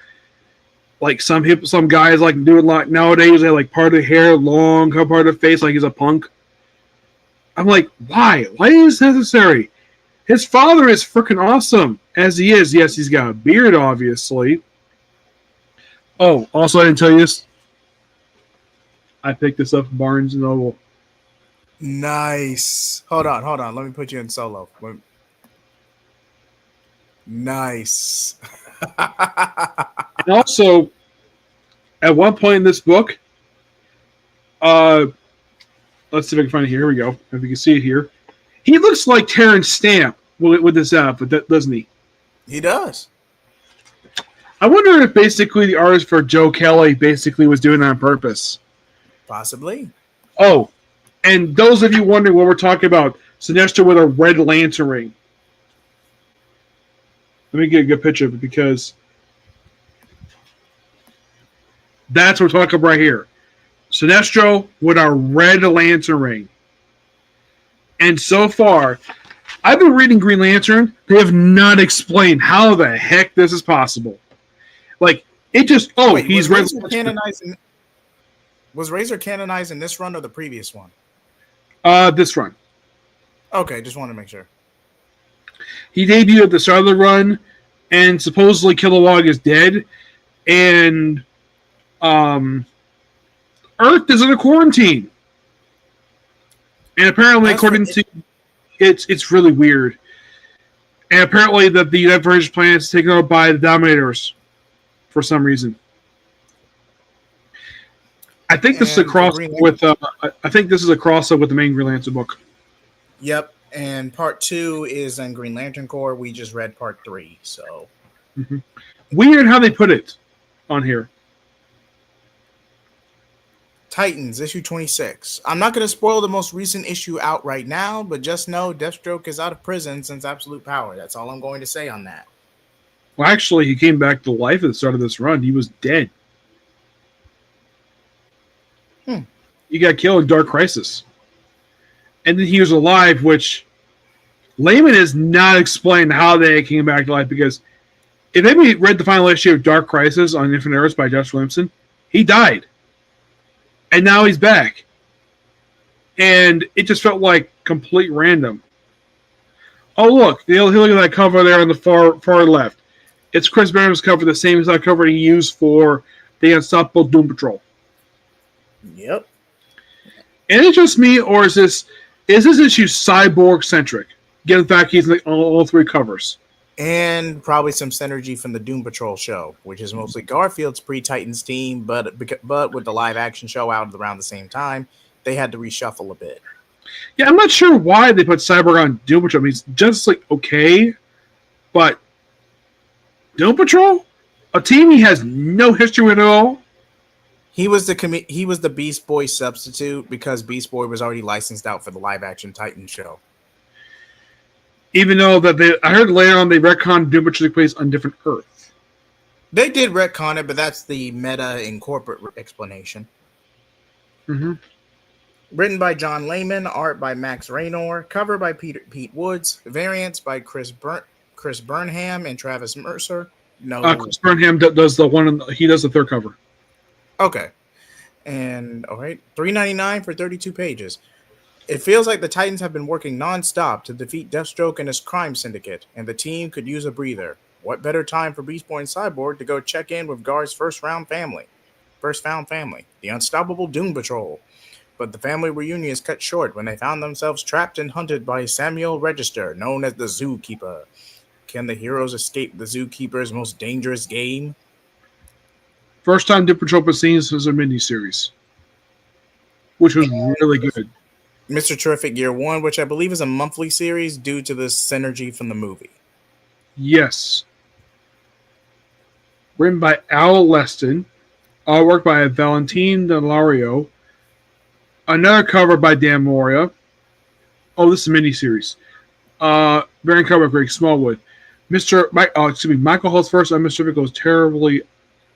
Like some guys like do it like nowadays. They like part of the hair long, part of the face like he's a punk. I'm like, why? Why is this necessary? His father is freaking awesome as he is. Yes, he's got a beard, obviously. Oh, also, I didn't tell you this. I picked this up from Barnes and Noble. Nice. Hold on. Let me put you in solo. Nice. And also, at one point in this book, let's see if I can find it here. Here we go. If you can see it here. He looks like Terrence Stamp with this outfit, doesn't he? He does. I wonder if basically the artist for Joe Kelly basically was doing that on purpose. Possibly. Oh, and those of you wondering what we're talking about, Sinestro with a red lantern ring. Let me get a good picture of it because that's what we're talking about right here. Sinestro with a red lantern ring. And so far, I've been reading Green Lantern. They have not explained how the heck this is possible. Like, it just, he's red. Was Razor canonized in this run or the previous one? This run. Okay, just want to make sure. He debuted at the start of the run, and supposedly Kilowog is dead, and um, Earth is in a quarantine. And apparently, As for according to it's really weird. And apparently, that the United planet is taken over by the Dominators for some reason. I think this is a and for cross Green with. I think this is a crossover with the main Green Lantern book. Yep, and part 2 is in Green Lantern Corps. We just read part 3, so Weird how they put it on here. Titans issue 26. I'm not going to spoil the most recent issue out right now, but just know Deathstroke is out of prison since Absolute Power. That's all I'm going to say on that. Well, actually, he came back to life at the start of this run. He was dead. He got killed in Dark Crisis. And then he was alive, which Layman has not explained how they came back to life, because if anybody read the final issue of Dark Crisis on Infinite Earths by Josh Williamson, he died. And now he's back. And it just felt like complete random. Oh, look at that cover there on the far left. It's Chris Burnham's cover, the same as that cover he used for the Unstoppable Doom Patrol. Yep. And is it just me, or is this issue cyborg centric? Given the fact he's in all 3 covers. And probably some synergy from the Doom Patrol show, which is mostly Garfield's pre-Titans team, but with the live action show out around the same time, they had to reshuffle a bit. Yeah, I'm not sure why they put Cyborg on Doom Patrol. I mean, it's just like okay, but Doom Patrol, a team he has no history with at all. He was the Beast Boy substitute because Beast Boy was already licensed out for the live action Titan show. Even though I heard later on they retconned Doom Patrol took place on different Earth. They did retcon it, but that's the meta and corporate explanation. Mm-hmm. Written by John Layman, art by Max Raynor, cover by Pete Woods, variants by Chris Burnham and Travis Mercer. Chris Burnham does the one. He does the 3rd cover. Okay, and all right, $3.99 for 32 pages. It feels like the Titans have been working nonstop to defeat Deathstroke and his crime syndicate, and the team could use a breather. What better time for Beast Boy and Cyborg to go check in with Gar's first found family, the Unstoppable Doom Patrol. But the family reunion is cut short when they found themselves trapped and hunted by Samuel Register, known as the Zookeeper. Can the heroes escape the Zookeeper's most dangerous game? First time Doom Patrol was seen was a miniseries, which was really good. Mr. Terrific Year 1, which I believe is a monthly series due to the synergy from the movie. Yes. Written by Al Leston. Artwork by Valentine Delario. Another cover by Dan Moria. Oh, this is a miniseries. Variant cover by Greg Smallwood. Michael Hall's first on Mr. Terrific goes terribly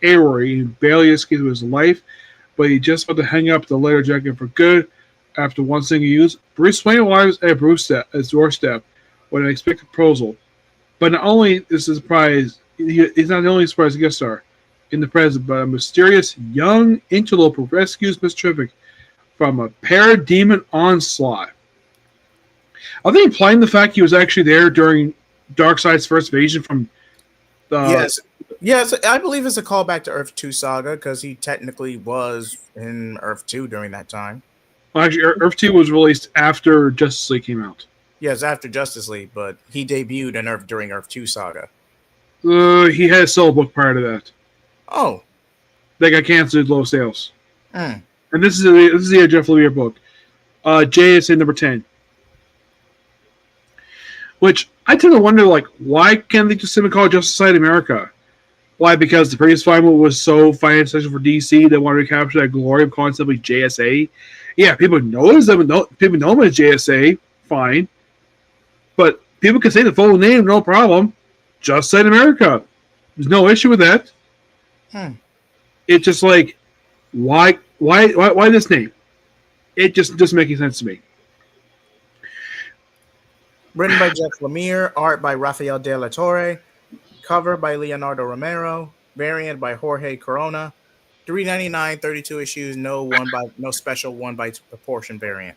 awry and barely escapes his life, but he just about to hang up the leather jacket for good. After one single use, Bruce Wayne arrives at his doorstep with an unexpected proposal. But not only is he surprised, he's not the only surprised guest star in the present, but a mysterious young interloper rescues Mr. Terrific from a parademon onslaught. I think implying the fact he was actually there during Darkseid's first invasion from the... Yes, I believe it's a callback to Earth 2 saga because he technically was in Earth 2 during that time. Well, actually, Earth 2 was released after Justice League came out. Yes, after Justice League, but he debuted in Earth during Earth 2 saga. He had a solo book prior to that. Oh. That got canceled low sales. Mm. And this is the Jeff Lemire book. JSA number 10. Which, I tend to wonder, like, why can't they just simply call it Justice Society America? Why? Because the previous final was so financial for DC, they wanted to capture that glory of calling simply JSA. Yeah, people know them as JSA, fine. But people can say the full name, no problem. Just Say America. There's no issue with that. It's just like, why this name? It just doesn't make any sense to me. Written by Jeff Lemire, art by Rafael de la Torre, cover by Leonardo Romero, variant by Jorge Corona, $3.99, 32 issues, no special 1 by proportion variant.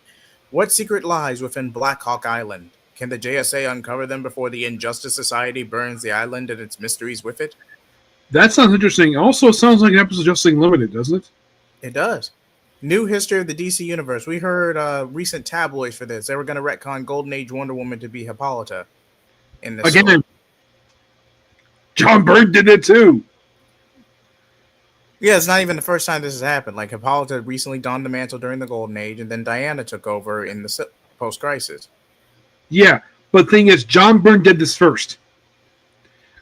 What secret lies within Black Hawk Island? Can the JSA uncover them before the Injustice Society burns the island and its mysteries with it? That sounds interesting. Also, sounds like an episode of Justice League Limited, doesn't it? It does. New history of the DC universe. We heard recent tabloids for this. They were going to retcon Golden Age Wonder Woman to be Hippolyta in this Again, story. John Byrne did it too. Yeah, it's not even the first time this has happened. Like Hippolyta recently donned the mantle during the Golden Age, and then Diana took over in the post-crisis. Yeah, but the thing is, John Byrne did this first.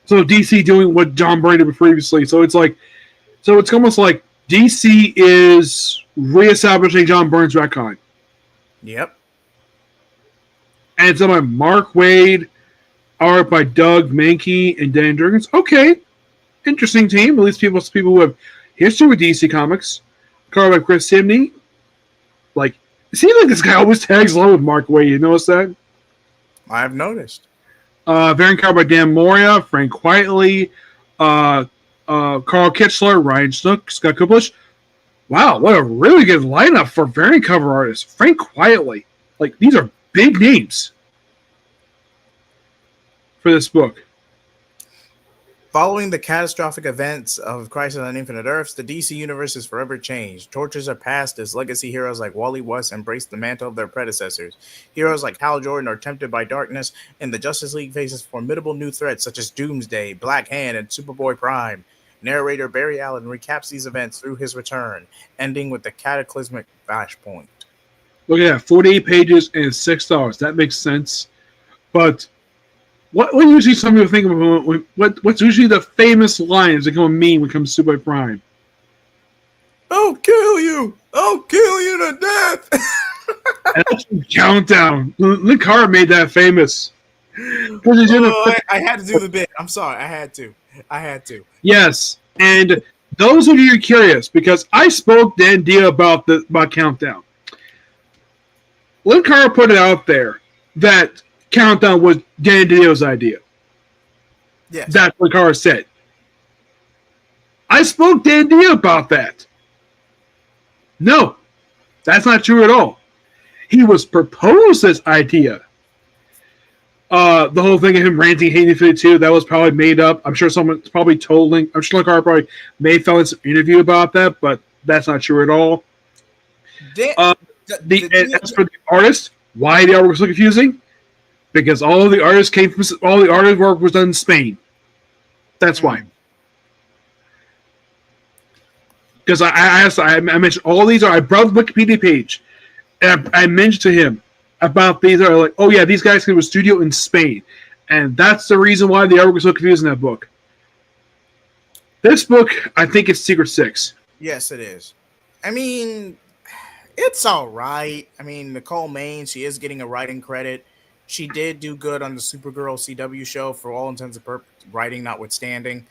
So DC doing what John Byrne did previously. So it's almost like DC is reestablishing John Byrne's retcon. Yep. And it's done by Mark Waid, art by Doug Mankey and Dan Jurgens. Okay, interesting team. At least people who have history with DC Comics. Cover by Chris Simney. Like, it seems like this guy always tags along with Mark Waid. You notice that? I've noticed. Variant cover by Dan Moria, Frank Quietly, Carl Kitchler, Ryan Snook, Scott Kuplish. Wow, what a really good lineup for variant cover artists. Frank Quietly. Like, these are big names for this book. Following the catastrophic events of Crisis on Infinite Earths, the DC universe is forever changed. Tortures are passed as legacy heroes like Wally West embrace the mantle of their predecessors. Heroes like Hal Jordan are tempted by darkness, and the Justice League faces formidable new threats such as Doomsday, Black Hand, and Superboy Prime. Narrator Barry Allen recaps these events through his return, ending with the cataclysmic flashpoint. Look at that, 48 pages and $6. That makes sense. But what usually some people think of what's usually the famous lines that become a meme when it comes to Superboy Prime? I'll kill you! I'll kill you to death! And that's the countdown. Linkara made that famous. I had to do the bit. I'm sorry. I had to. Yes. And those of you who are curious, because I spoke to Dan Dia about Countdown. Linkara put it out there that Countdown was Dan Dio's idea. Yes. That's what Linkara said. I spoke to Dan Dia about that. No, that's not true at all. He was proposed this idea. The whole thing of him ranting, hating 52, that was probably made up. I'm sure someone's probably told Link. I'm sure Linkara probably may have found some interview about that, but that's not true at all. As for the artist, why the artwork was so confusing? Because all of the artists all the artist work was done in Spain. That's why. Because I mentioned all these I brought the Wikipedia page, and I mentioned to him about these are like, oh yeah, these guys came to a studio in Spain, and that's the reason why the artwork was so confusing in that book. This book, I think it's Secret 6. Yes, it is. I mean, it's all right. I mean, Nicole Main, she is getting a writing credit. She did do good on the Supergirl CW show for all intents and purposes, writing notwithstanding.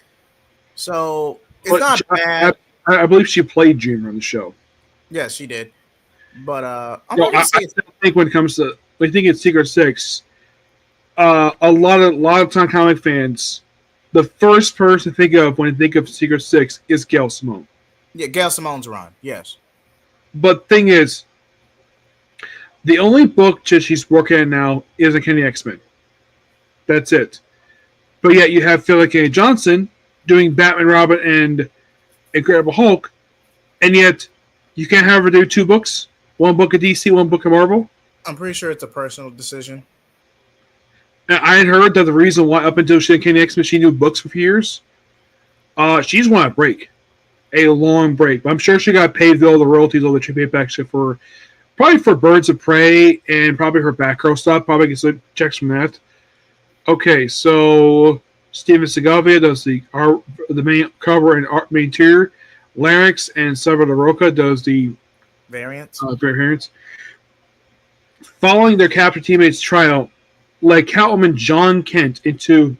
So it's not bad. I believe she played Junior on the show. Yes, she did. But I think when it comes to, I think it's Secret 6, a lot of time comic fans, the first person to think of when they think of Secret 6 is Gail Simone. Yeah, Gail Simone's run, yes. But thing is, the only book that she's working on now is Uncanny X-Men. That's it. But yet you have Philip K. Johnson doing Batman, Robin, and Incredible Hulk, and yet you can't have her do 2 books. 1 book of DC, 1 book of Marvel. I'm pretty sure it's a personal decision. Now, I had heard that the reason why up until she Uncanny X-Men she knew books for years, she's wanted a break. A long break. But I'm sure she got paid all the royalties, all the she paid back for probably for Birds of Prey and probably her Batgirl stuff. Probably gets some checks from that. Okay, so Steven Segovia does the main cover and art main tier. Larynx and Salvador Roca does the variants. Following their captured teammates' trial, led Catwoman John Kent into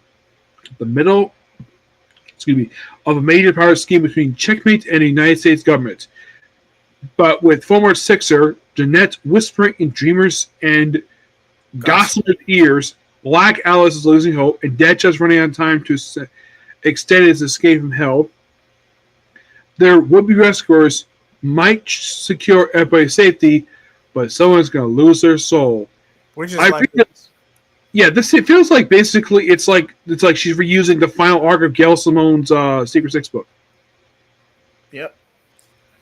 the middle of a major power scheme between Checkmate and the United States government. But with former Sixer, Jeanette whispering in Dreamers and Gossamer's ears, Black Alice is losing hope, and Deadshot's running out of time to extend his escape from hell. Their would-be rescuers might secure everybody's safety, but someone's going to lose their soul. Which is I like think this it feels like basically it's like she's reusing the final arc of Gail Simone's Secret Six book. yep.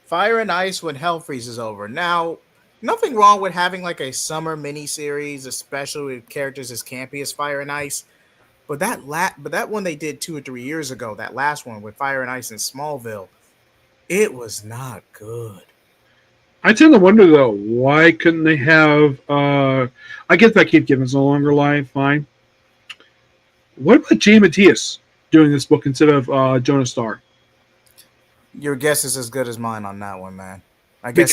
Fire and Ice when Hell freezes over. Now, nothing wrong with having like a summer miniseries, especially with characters as campy as Fire and Ice. But that one they did 2 or 3 years ago, that last one with Fire and Ice in Smallville, it was not good. I tend to wonder though, why couldn't they have? I get that Kate Gibbons no longer alive. Fine. What about Jay Matias doing this book instead of Jonas Starr? Your guess is as good as mine on that one, man. I guess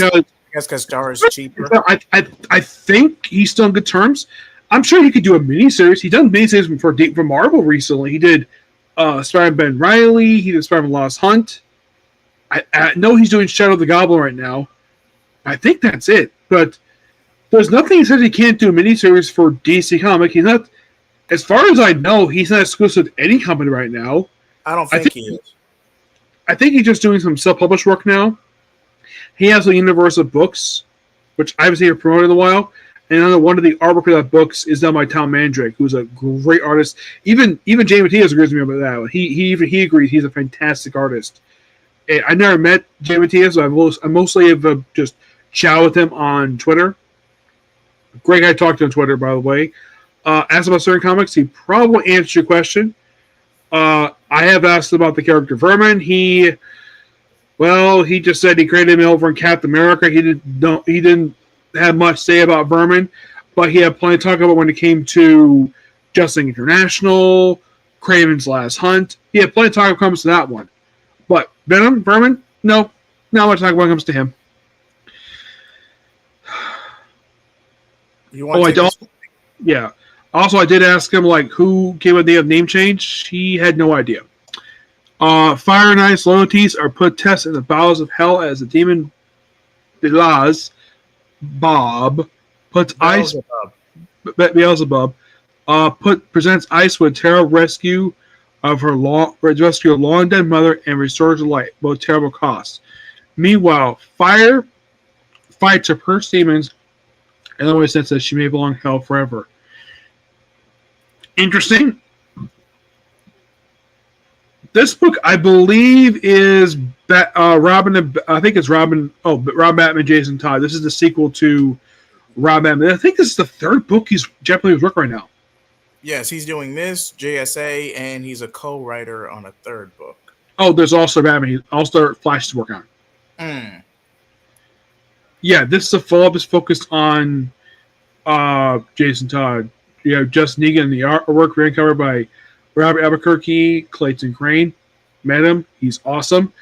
because Starr is cheaper. I think he's still on good terms. I'm sure he could do a miniseries. He done miniseries for Marvel recently. He did Spider-Man Ben Reilly. He did Spider-Man Lost Hunt. I know he's doing Shadow of the Goblin right now. I think that's it. But there's nothing that says he can't do a miniseries for DC Comics. He's not, as far as I know, he's not exclusive to any company right now. I don't think he is. I think he's just doing some self-published work now. He has a universe of books, which I haven't seen him promoted in a while. And one of the artwork of that books is done by Tom Mandrake, who's a great artist. Even Jay Matias agrees with me about that one. He agrees he's a fantastic artist. I never met Jay Matias, so I mostly have just chat with him on Twitter. Great guy to talk to on Twitter, by the way. Asked about certain comics, he probably answered your question. I have asked about the character Vermin. He just said he created him over in Captain America. He didn't have much to say about Vermin, but he had plenty to talk about when it came to Justin International, Craven's Last Hunt. He had plenty to talk about when it comes to that one. But Vermin, no, not much to talk about when it comes to him. I don't. Yeah. Also, I did ask him who came with the name change. He had no idea. Fire and Ice loyalties are put test in the bowels of hell as the demon Bob puts Beelzebub presents Ice with terrible rescue of her long dead mother and restores her light, both terrible costs. Meanwhile, Fire fights her purse demons and always sense that she may belong in hell forever. Interesting. This book, I believe, is Robin. I think it's Robin. Oh, but Rob Batman, Jason Todd. This is the sequel to Rob Batman. I think this is the third book he's Japanese work right now. Yes, he's doing this JSA, and he's a co-writer on a third book. Oh, there's also Batman. Also Flash to work on. Yeah, this is a follow-up. Is focused on Jason Todd. You have Justin Egan, the artwork ran covered by Robert Albuquerque, Clayton Crane. Met him. He's awesome.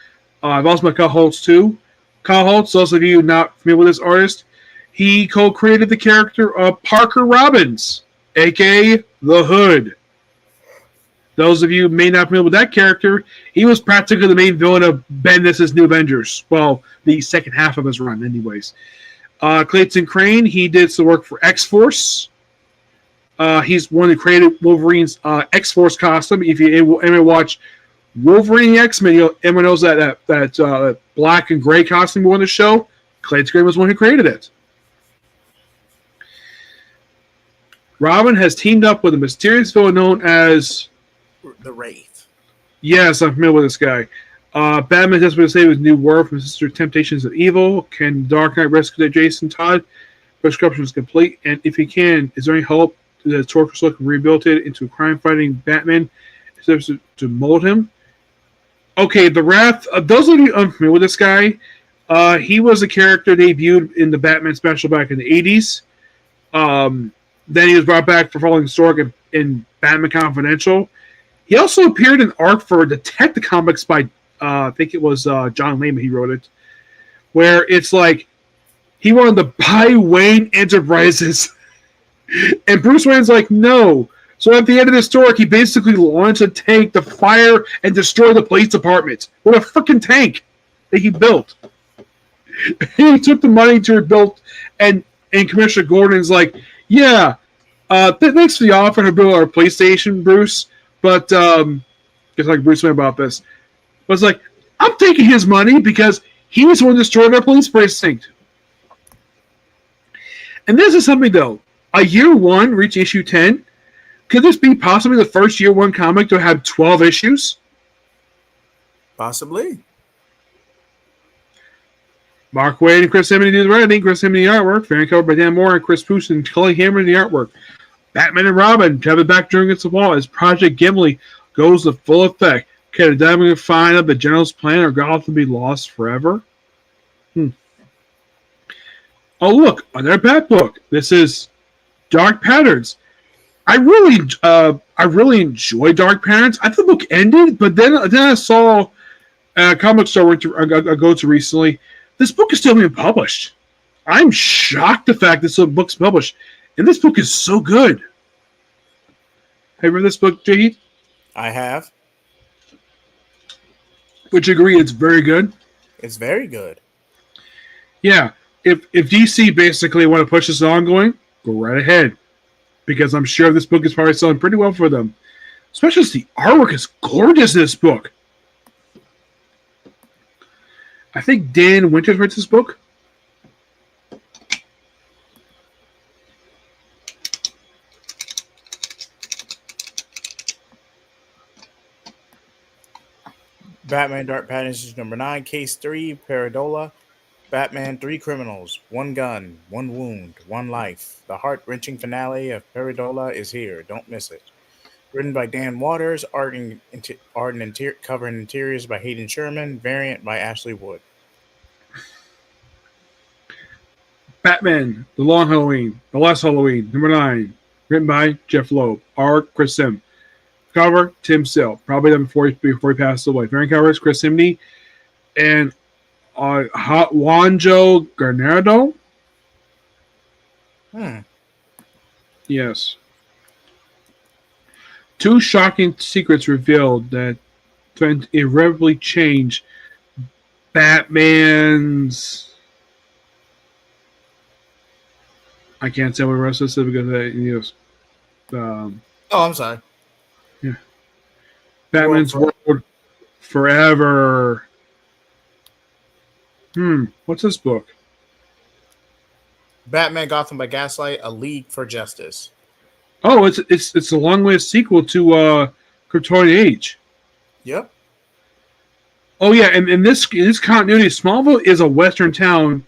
I've also met Kyle Holtz, too. Kyle Holtz, those of you not familiar with this artist, he co-created the character of Parker Robbins, a.k.a. The Hood. Those of you who may not be familiar with that character, he was practically the main villain of Bendis' New Avengers. Well, the second half of his run, anyways. Clayton Crane, he did some work for X-Force. He's one who created Wolverine's X-Force costume. If you ever watch Wolverine X-Men, everyone knows that black and gray costume on the show. Clayton Crane was one who created it. Robin has teamed up with a mysterious villain known as the Wraith. Yes, I'm familiar with this guy. Batman has been to save his new world from Sister Temptations of Evil. Can Dark Knight rescue Jason Todd? Prescription is complete, and if he can, is there any hope that the torturous look rehabilitated into a crime-fighting Batman to mold him? Okay, the Wrath. Those of you unfamiliar with this guy, he was a character debuted in the Batman special back in the 80s. Then he was brought back for following the story in Batman Confidential. He also appeared in art for Detective Comics by, I think it was John Layman, he wrote it, where it's like he wanted to buy Wayne Enterprises. And Bruce Wayne's like, no. So at the end of the story, he basically launched a tank to fire and destroy the police department with a freaking tank that he built. He took the money to rebuild, and Commissioner Gordon's like, yeah, thanks for the offer to build our police station, Bruce. But, just like Bruce Wayne about this, but it's like, I'm taking his money because he was the one who destroyed our police precinct. And this is something though. A year one reach issue 10. Could this be possibly the first year one comic to have 12 issues? Possibly. Mark Waid and Chris Simony do the writing, Chris Simony the artwork, fan covered by Dan Moore and Chris Poose and Cully Hammer the artwork. Batman and Robin travel back during its wall as Project Gimli goes to full effect. Can a diamond find out the General's plan or Gotham be lost forever? Oh look, another Bat book. This is Dark Patterns. I really enjoy Dark Patterns. I thought the book ended, but then I saw a comic store I go to recently. This book is still being published. I'm shocked the fact this book's published. And this book is so good. Have you read this book, Jade? I have. Would you agree it's very good? It's very good. Yeah. If DC basically want to push this ongoing, go right ahead. Because I'm sure this book is probably selling pretty well for them. Especially as the artwork is gorgeous in this book. I think Dan Winters writes this book. Batman Dark Patterns is number 9, Case 3, Paradola. Batman, 3 criminals, 1 gun, 1 wound, 1 life. The heart-wrenching finale of Paradola is here. Don't miss it. Written by Dan Waters, art and cover and interiors by Hayden Sherman, variant by Ashley Wood. Batman, The Long Halloween, The Last Halloween, number 9. Written by Jeff Loeb. Art, Chris Sim. Cover, Tim Sill. Probably done before he passed away. Variant covers, Chris Simney. And Juanjo Garnado? Yes. 2 shocking secrets revealed that threaten to irreparably change Batman's... I can't say what the rest of this is because I'm sorry. Yeah. Batman's World Forever. What's this book? Batman Gotham by Gaslight, A League for Justice. Oh, it's a long-way sequel to Kryptonian Age. Yep. Oh yeah, and in this continuity, Smallville is a western town,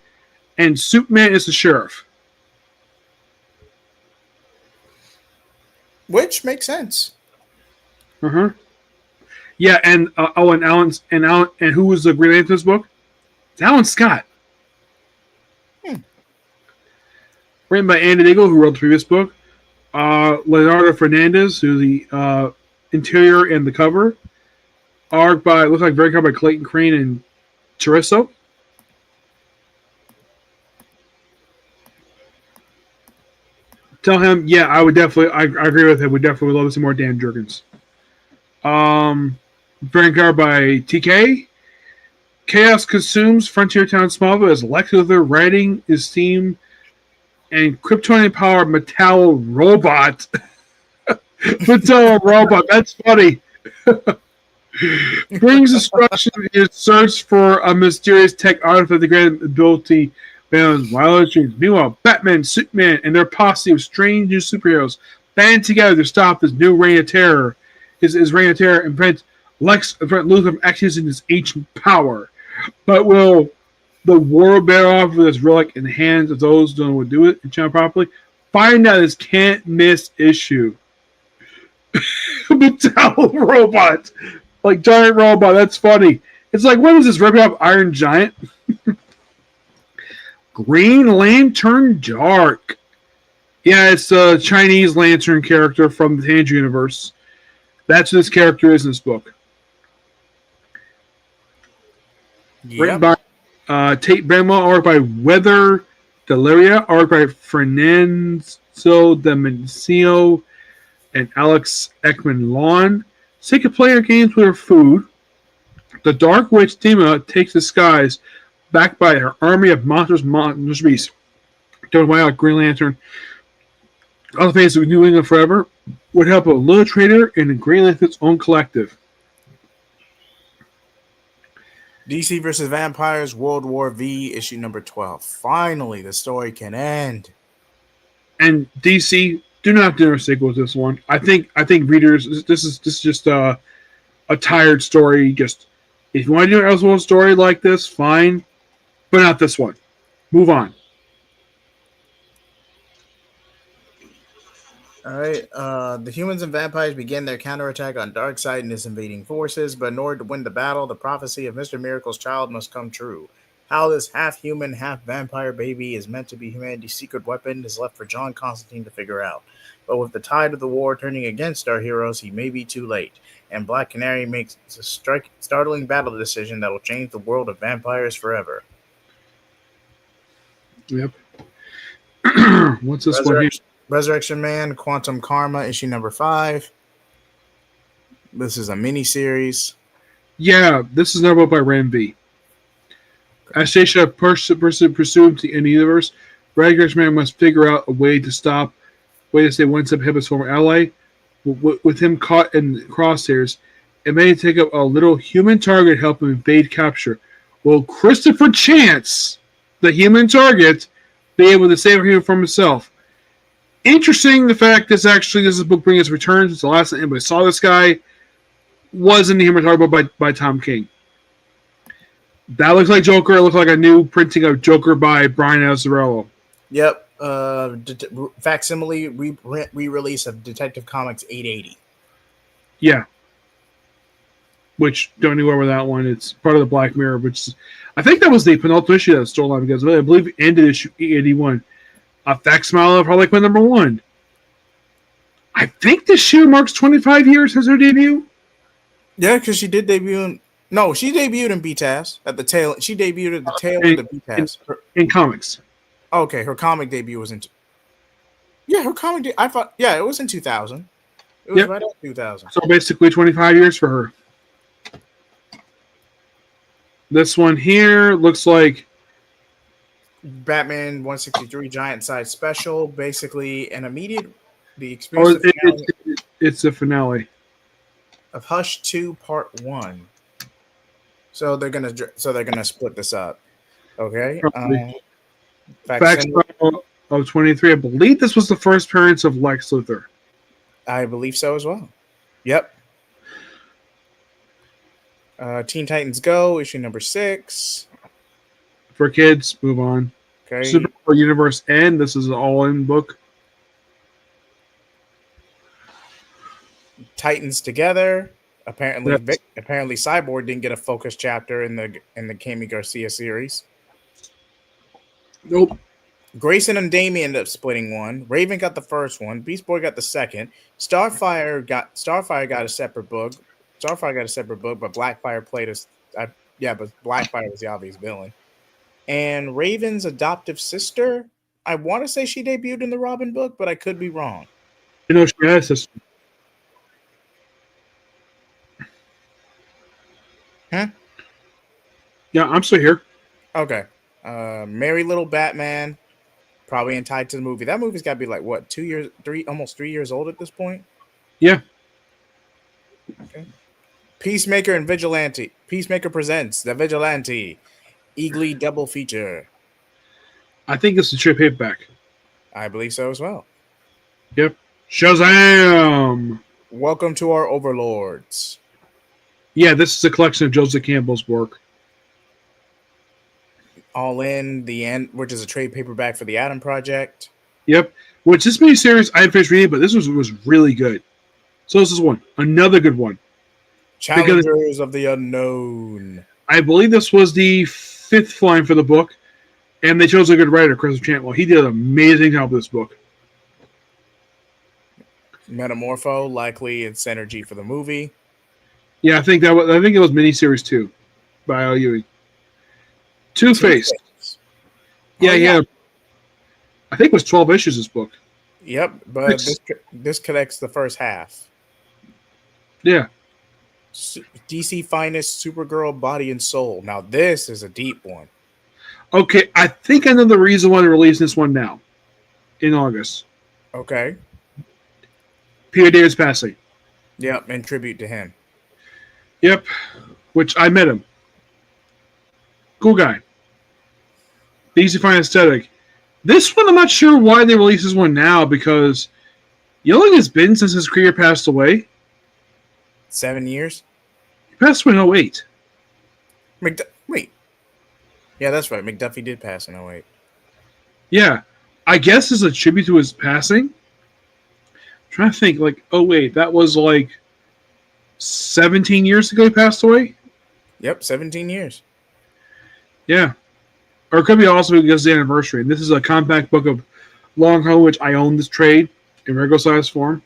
and Superman is the sheriff. Which makes sense. Yeah, and and who was the Green Lantern in this book? It's Alan Scott. Written by Andy Diggle, who wrote the previous book. Leonardo Fernandez, who's the interior and the cover. Art by, looks like very cover by Clayton Crane and Chorizo. Tell him, yeah, I agree with him. We definitely would love to see more Dan Jurgens. Variant cover by TK. Chaos consumes Frontier Town Smallville as Lex Luthor riding his theme and Kryptonian-powered Metal Robot. Metal Robot, that's funny. Brings destruction in his search for a mysterious tech artifact that grants ability beyond wildest dreams. Meanwhile, Batman, Superman, and their posse of strange new superheroes band together to stop this new reign of terror. His reign of terror and prevent Luthor from accessing his ancient power. But will the world bear off with this relic in the hands of those who don't know what to do it and channel properly? Find out this can't miss issue. Metal Robot. Like giant robot, that's funny. It's like, what is this, ripping off Iron Giant? Green Lantern Dark. Yeah, it's a Chinese Lantern character from the Tangier universe. That's what this character is in this book. Yep. Written by Tate Bramwell, art by Weather Deliria, art by Fernando Demencio and Alex Ekman Lawn. Sick of playing games with her food, the Dark Witch Dima takes disguise backed by her army of monsters beasts. Don't worry out Green Lantern. Other fans of New England Forever would help a little trader in the Green Lantern's own collective. DC vs. Vampires World War V, issue number 12. Finally, the story can end. And DC, do not do a sequel to this one. I think readers, this is just a tired story. Just if you want to do an Elseworld story like this, fine, but not this one. Move on. All right. The humans and vampires begin their counterattack on Darkseid and his invading forces, but in order to win the battle, the prophecy of Mr. Miracle's child must come true. How this half-human, half-vampire baby is meant to be humanity's secret weapon is left for John Constantine to figure out. But with the tide of the war turning against our heroes, he may be too late, and Black Canary makes a startling battle decision that will change the world of vampires forever. Yep. What's this one here? Resurrection Man, Quantum Karma, issue number 5. This is a mini-series. Yeah, this is another book by Ram V. As Stacia pursues to end the universe, Resurrection Man must figure out a way to stay one step ahead of his former ally. With him caught in crosshairs, it may take up a little human target to help him evade capture. Will Christopher Chance, the human target, be able to save him from himself? Interesting, the fact this is a book bringing us returns. It's the last time anybody saw this guy. Was in the Human Target book by Tom King. That looks like Joker. It looks like a new printing of Joker by Brian Azzarello. Yep. Facsimile re-release of Detective Comics 880. Yeah. Which, don't anywhere with that one. It's part of the Black Mirror, which is, I think that was the penultimate issue of that storyline because I believe it ended issue 81. Facsimile probably went number 1. I think this year marks 25 years since her debut. Yeah, because she did debut in... No, she debuted in BTAS at the tail. She debuted at the tail end of BTAS. In comics. Okay, her comic debut was in... Yeah, her comic... I thought... Yeah, it was in 2000. It was right at 2000. So basically 25 years for her. This one here looks like Batman 163 Giant Size Special. Basically, an immediate... The experience it's the finale of Hush 2 Part 1. So they're gonna split this up. Okay. Facts of 23. I believe this was the first appearance of Lex Luthor. I believe so as well. Yep. Teen Titans Go, issue number 6. For kids, move on. Okay. Superpower Universe End. This is an all-in book. Titans Together. Apparently Cyborg didn't get a focus chapter in the Kami Garcia series. Nope. Grayson and Damian ended up splitting one. Raven got the first one. Beast Boy got the second. Starfire got a separate book. Starfire got a separate book, but Blackfire played as but Blackfire was the obvious villain. And Raven's adoptive sister, I want to say she debuted in the Robin book, but I could be wrong. You know, she has a sister. Huh? Yeah, I'm still here. Okay. Merry Little Batman, probably entitled to the movie. That movie's got to be like what, almost 3 years old at this point? Yeah. Okay. Peacemaker and Vigilante. Peacemaker presents The Vigilante. Eagly double feature. I think it's a trade paperback. I believe so as well. Yep. Shazam! Welcome to our overlords. Yeah, this is a collection of Joseph Campbell's work. All in the end, which is a trade paperback for the Atom Project. Yep. Which this miniseries I finished reading, but this was really good. So this is another good one. Challengers of the Unknown. I believe this was the 5th line for the book, and they chose a good writer, Christopher Chantwell. He did an amazing job with this book. Metamorpho, likely in synergy for the movie. Yeah, I think it was miniseries 2 by Al Ewing. Two-Face. Yeah. I think it was 12 issues, this book. Yep, but this connects the first half. Yeah. DC Finest Supergirl Body and Soul. Now, this is a deep one. Okay, I think I know the reason why they're releasing this one now, in August. Okay. Peter David's passing. Yep, in tribute to him. Yep, which I met him. Cool guy. Easy to find aesthetic. This one, I'm not sure why they released this one now because you know how long it's been since his creator passed away? 7 years. He passed away in 08. Wait. Yeah, that's right. McDuffie did pass in 08. Yeah. I guess as a tribute to his passing. I'm trying to think, like, oh wait, that was like 17 years ago he passed away? Yep, 17 years. Yeah. Or it could be also because of the anniversary. And this is a compact book of Long Home, which I own this trade in regular size form.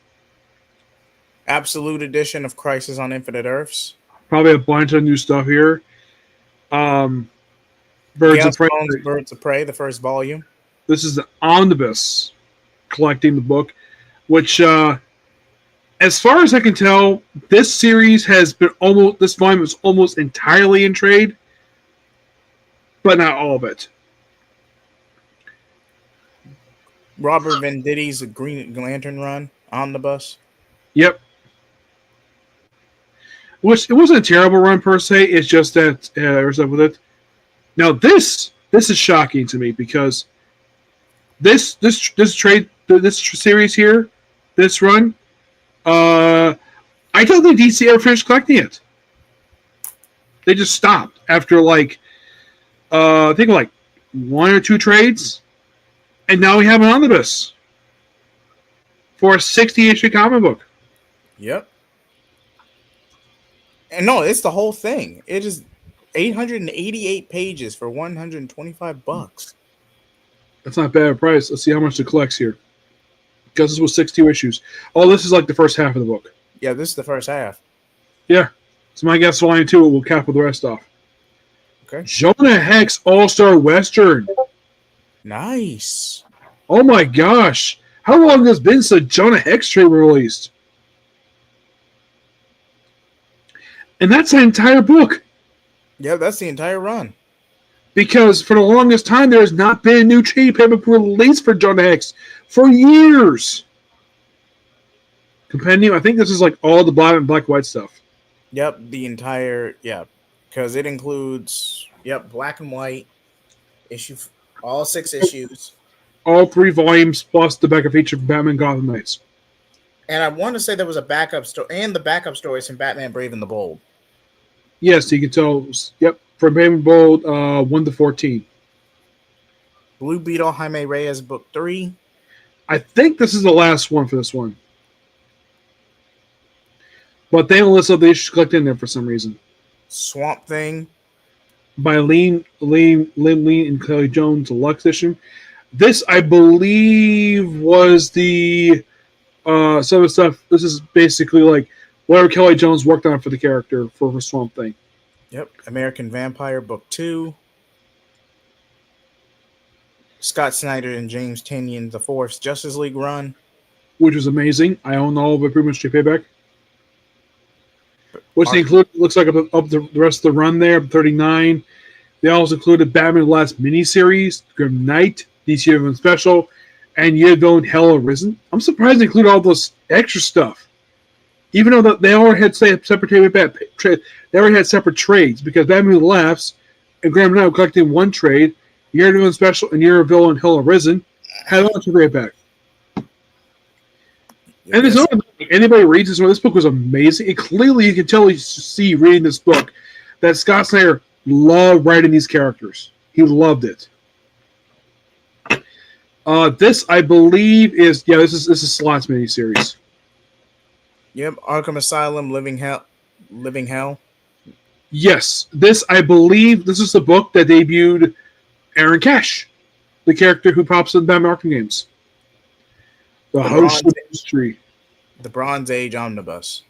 Absolute edition of Crisis on Infinite Earths. Probably a bunch of new stuff here. Birds of Prey. Birds of Prey, the first volume. This is the omnibus collecting the book, which, as far as I can tell, this series has been this volume is almost entirely in trade, but not all of it. Robert Venditti's Green Lantern run, omnibus. Yep. Which it wasn't a terrible run per se. It's just that there's stuff with it. Now this is shocking to me because this series here, this run, I don't think DC ever finished collecting it. They just stopped after I think like 1 or 2 trades, and now we have an omnibus for a 60-issue comic book. Yep. And no, it's the whole thing. It is 888 pages for $125. That's not bad price. Let's see how much it collects here. Because this was 62 issues. Oh, this is like the first half of the book. Yeah, this is the first half. Yeah. So my guess volume 2 will cap with the rest off. Okay. Jonah Hex All-Star Western. Nice. Oh my gosh. How long has it been since Jonah Hex trade was released? And that's the entire book. Yeah, that's the entire run. Because for the longest time, there has not been a new trade paperback released for Jonah Hex for years. Compendium, I think this is like all the black and white stuff. Yep, the entire, because it includes, black and white issue, all 6 issues. All 3 volumes plus the backup feature from Batman Gotham Knights. And I want to say there was a backup story, and the backup stories from Batman Brave and the Bold. Yes, you can tell. Yep, from Brave and Bold 1 to 14. Blue Beetle, Jaime Reyes, book 3. I think this is the last one for this one. But they don't list all the issues collected in there for some reason. Swamp Thing. By Lynn and Kelly Jones, deluxe edition. This, I believe, was the some of the stuff. This is basically like whatever Kelly Jones worked on for the character for Swamp Thing. Yep. American Vampire, book 2. Scott Snyder and James Tynion, the 4th Justice League run. Which was amazing. I own all of it pretty much to payback. Which they include, looks like up the rest of the run there, 39. They also included Batman the Last miniseries, Grim Knight, DC Event Special, and Yevon Hell Arisen. I'm surprised they included all those extra stuff. Even though they already had separate they already had separate trades because Batman the Laughs and Grim Knight were collecting one trade. Year Event Special and Year of Villain Hell Arisen had all to pay back. And there's anybody reads this book was amazing. It clearly, you can tell, you see reading this book that Scott Snyder loved writing these characters. He loved it. This, I believe, is this is Slott's miniseries. Yep, Arkham Asylum, Living Hell. Yes, this, I believe, this is the book that debuted Aaron Cash, the character who pops in Batman Arkham games. The host of history. The Bronze Age Omnibus.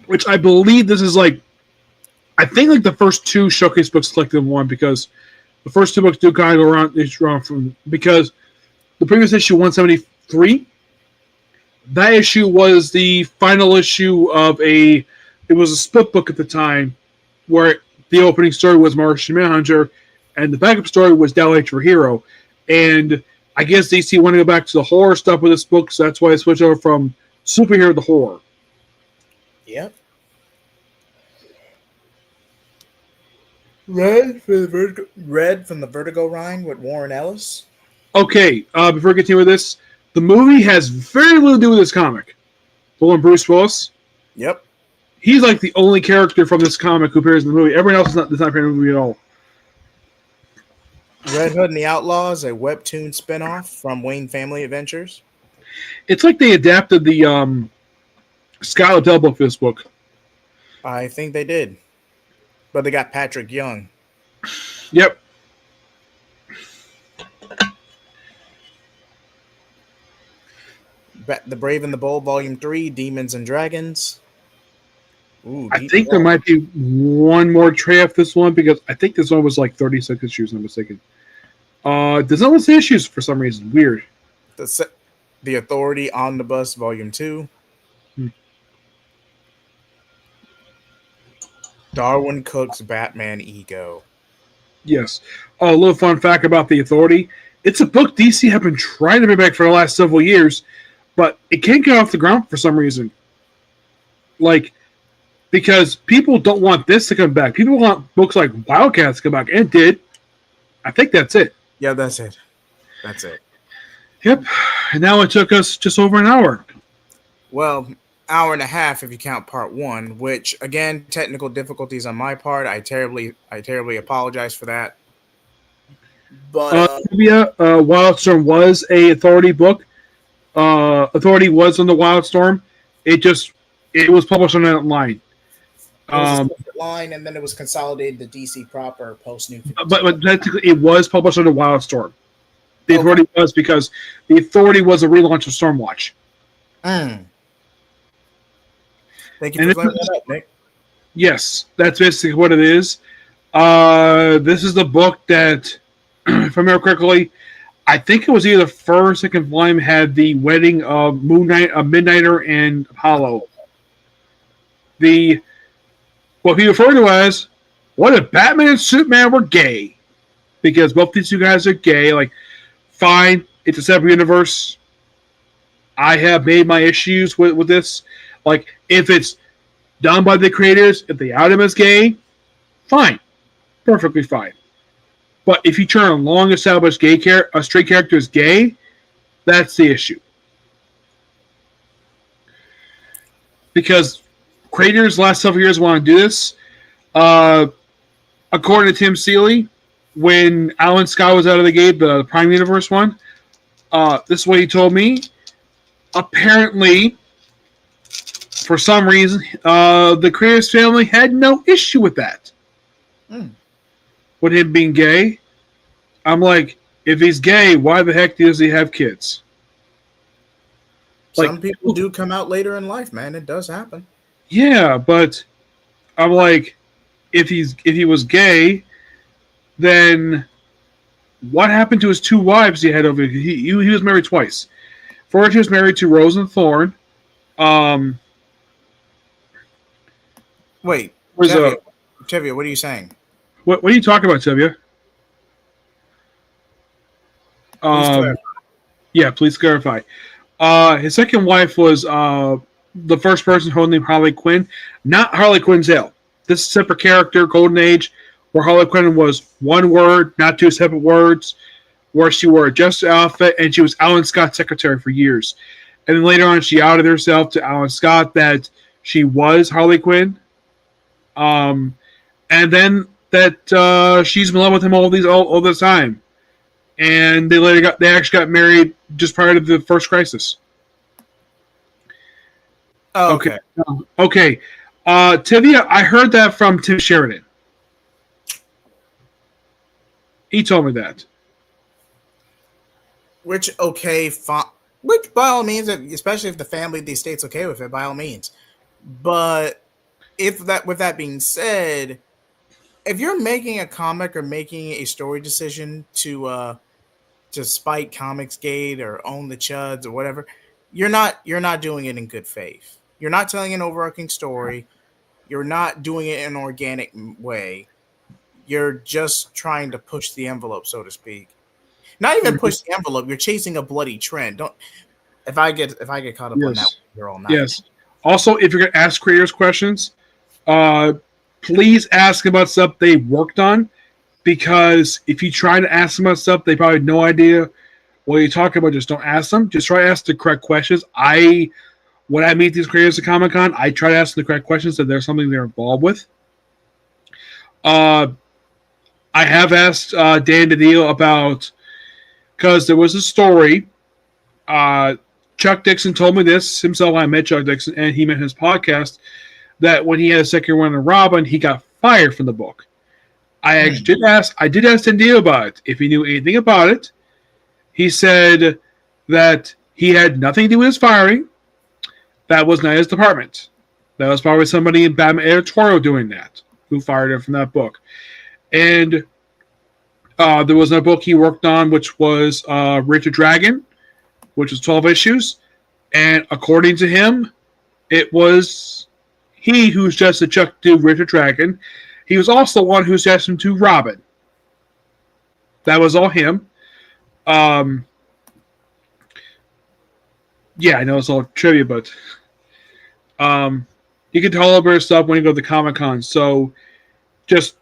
Which I believe this is I think the first 2 showcase books collected in one because the first 2 books do kind of go around from because the previous issue 173, that issue was the final issue of it was a split book at the time where the opening story was Martian Manhunter and the backup story was Dow H for Hero. And I guess DC wanted to go back to the horror stuff with this book, so that's why I switched over from superhero to horror. Yep. Red from the Vertigo Rhine with Warren Ellis. Okay, before we continue with this, the movie has very little to do with this comic. The one Bruce Willis, Yep. he's like the only character from this comic who appears in the movie. Everyone else does not appear in the movie at all. Red Hood and the Outlaws, a webtoon spinoff from Wayne Family Adventures. It's like they adapted the Scott Liddell book for this book. I think they did. But they got Patrick Young. Yep. The Brave and the Bold, Volume 3, Demons and Dragons. Ooh, I think there might be one more tray off this one because I think this one was like 36 issues, if I'm mistaken. Does not list the issues for some reason. Weird. The Authority Omnibus, Volume 2. Darwin Cook's Batman Ego. Yes. A little fun fact about The Authority. It's a book DC have been trying to bring back for the last several years, but it can't get off the ground for some reason. Like, because people don't want this to come back. People want books like Wildcats to come back, and it did. I think that's it. Yeah, that's it. That's it. Yep. And now it took us just over an hour. Well, hour and a half if you count part one, which again, technical difficulties on my part. I terribly apologize for that. But Wildstorm was a Authority book. Authority was on the Wildstorm. It was published on that line. it was a separate line, and then it was consolidated to DC proper post New. But technically, it was published under Wildstorm. The Authority was because the Authority was a relaunch of Stormwatch. Thank you for clearing that up, Nick. Yes, that's basically what it is. This is the book that, if I remember correctly, I think it was either the first or second volume had the wedding of Midnighter and Apollo. What he referred to as, what if Batman and Superman were gay? Because both these two guys are gay. Like, fine, it's a separate universe. I have made my issues with this. Like, if it's done by the creators, if they out him as gay, fine. Perfectly fine. But if you turn a long-established a straight character as gay, that's the issue. Because creators last several years want to do this. According to Tim Seeley, when Alan Scott was out of the gate, the Prime Universe one, this is what he told me. Apparently, for some reason, the creators family had no issue with that. With him being gay. I'm like, if he's gay, why the heck does he have kids? Some people do come out later in life, man. It does happen. Yeah, but I'm like, if he was gay, then what happened to his two wives he had over? He was married twice. First, he was married to Rose and Thorne. Wait, Tevia, what are you saying? What are you talking about, Tevia? Yeah, please clarify. His second wife was the first person who named Harley Quinn, not Harley Quinzel. This is a separate character, Golden Age, where Harley Quinn was one word, not two separate words, where she wore a jester outfit, and she was Alan Scott's secretary for years. And then later on, she outed herself to Alan Scott that she was Harley Quinn. And then that she's in love with him all the time. And they actually got married just prior to the first crisis. Oh, okay. Okay. Tivia, I heard that from Tim Sheridan. He told me that. Which, fine. Which, by all means, especially if the family, the estate's okay with it, by all means. But with that being said, if you're making a comic or making a story decision to spite Comicsgate or own the chuds or whatever, you're not doing it in good faith. You're not telling an overarching story. You're not doing it in an organic way. You're just trying to push the envelope, so to speak. Not even push the envelope. You're chasing a bloody trend. Don't. If I get caught up on that, you're all night. Yes. Also, if you're going to ask creators questions, please ask about stuff they worked on, because if you try to ask them about stuff, they probably have no idea what you're talking about. Just don't ask them. Just try to ask the correct questions. When I meet these creators at Comic-Con, I try to ask them the correct questions if there's something they're involved with. I have asked Dan DiDio about, because there was a story. Chuck Dixon told me this himself. I met Chuck Dixon, and he met his podcast, that when he had a second run of Robin, he got fired from the book. I did ask Dan DiDio about it, if he knew anything about it. He said that he had nothing to do with his firing. That was not his department. That was probably somebody in Batman editorial doing that, who fired him from that book. And there was a book he worked on, which was Richard Dragon, which was 12 issues. And according to him, it was he who suggested Chuck do Richard Dragon. He was also the one who suggested him to Robin. That was all him. Yeah, I know it's all trivia, but you can tell all about stuff when you go to the Comic-Con. So just,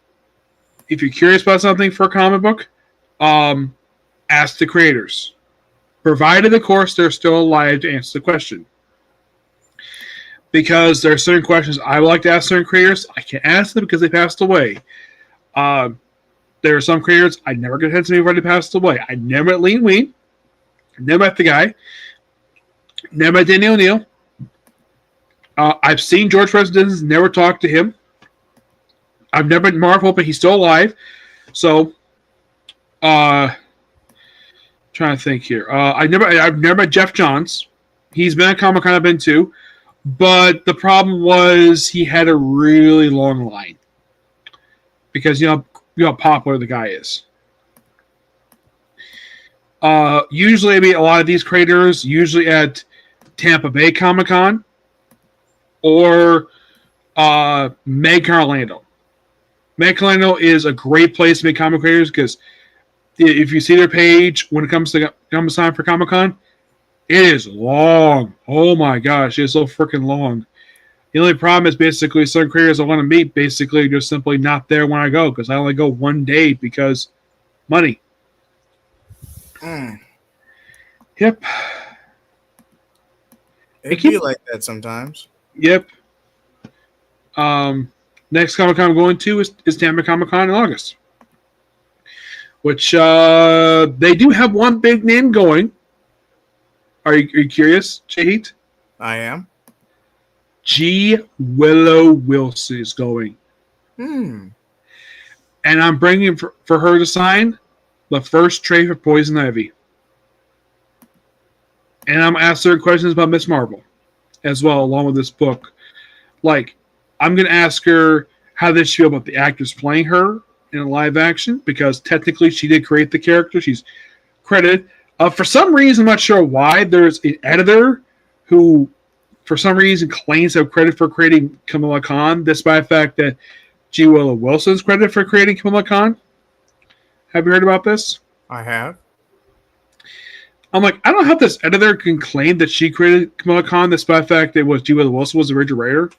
if you're curious about something for a comic book, ask the creators. Provided, of course, they're still alive to answer the question. Because there are certain questions I would like to ask certain creators. I can't ask them because they passed away. There are some creators I never get to anybody passed away. I never met Lean Ween. Never met the guy. Never met Danny O'Neill. I've seen George President, never talked to him. I've never met Marv Hope, but he's still alive. So, trying to think here. I've never met Jeff Johns. He's been at Comic-Con I've been to, but the problem was he had a really long line because you know how popular the guy is. Usually, I meet a lot of these creators usually at Tampa Bay Comic-Con or Meg Orlando. Meg Orlando is a great place to meet comic creators because if you see their page when it comes to time for Comic-Con, it is long. Oh my gosh, it's so freaking long. The only problem is basically certain creators I want to meet basically just simply not there when I go because I only go one day because money. Yep. It can be like that sometimes. Yep. Next Comic-Con I'm going to is Tampa Comic-Con in August. Which they do have one big name going. Are you curious, Shahid? I am. G. Willow Wilson is going. And I'm bringing for her to sign the first trade for Poison Ivy. And I'm asking her questions about Miss Marvel as well, along with this book. Like, I'm going to ask her how does she feel about the actress playing her in live action, because technically she did create the character. She's credited. For some reason, I'm not sure why, there's an editor who, for some reason, claims to have credit for creating Kamala Khan, despite the fact that G. Willow Wilson's credited for creating Kamala Khan. Have you heard about this? I have. I'm like, I don't know how this editor can claim that she created Kamala Khan, despite the fact that G. Willow Wilson was the original writer.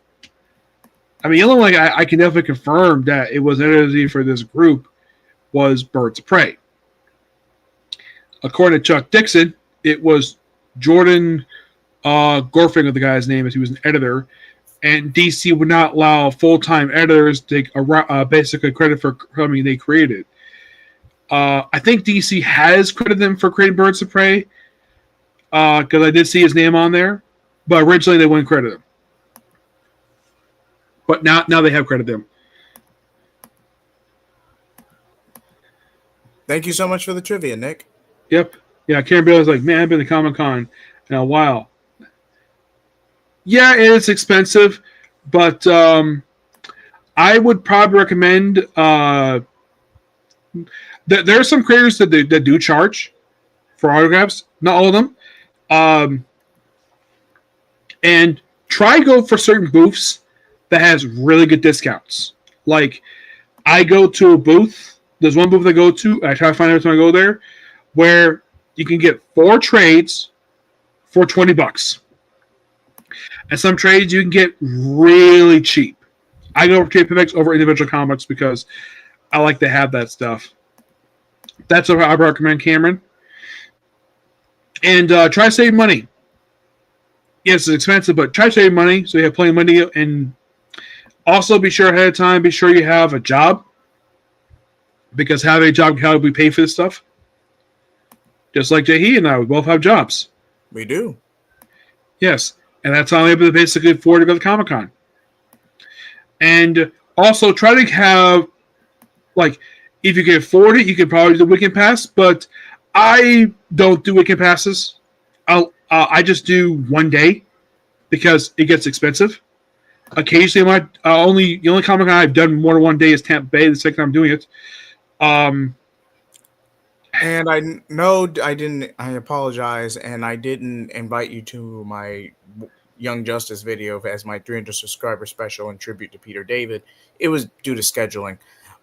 I mean, the only way I can definitely confirm that it was edited for this group was Birds of Prey. According to Chuck Dixon, it was Jordan Gorfinger, the guy's name is. He was an editor, and DC would not allow full-time editors to take basically credit for something they created. I think DC has credited them for creating Birds of Prey because I did see his name on there, but originally they wouldn't credit him. But now they have credited him. Thank you so much for the trivia, Nick. Yep. Yeah, Karen Bale was like, man, I've been to Comic-Con in a while. Yeah, it is expensive, but I would probably recommend there are some creators that do charge for autographs. Not all of them. And try go for certain booths that has really good discounts. Like, I go to a booth. There's one booth I go to. I try to find every time I go there, where you can get 4 trades for $20. And some trades you can get really cheap. I go for trade paperbacks over individual comics because I like to have that stuff. That's what I recommend, Cameron. And try to save money. Yes, it's expensive, but try to save money so you have plenty of money. And also be sure ahead of time, be sure you have a job. Because having a job can help we pay for this stuff. Just like Jahi and I, we both have jobs. We do. Yes. And that's how I'm able to basically afford to go to Comic-Con. And also try to have, like, if you can afford it, you can probably do the weekend pass. But I don't do weekend passes. I just do one day because it gets expensive. Occasionally, the only Comic-Con I've done more than one day is Tampa Bay. The second time I'm doing it. And I know I didn't. I apologize, and I didn't invite you to my Young Justice video as my 300 subscriber special in tribute to Peter David. It was due to scheduling,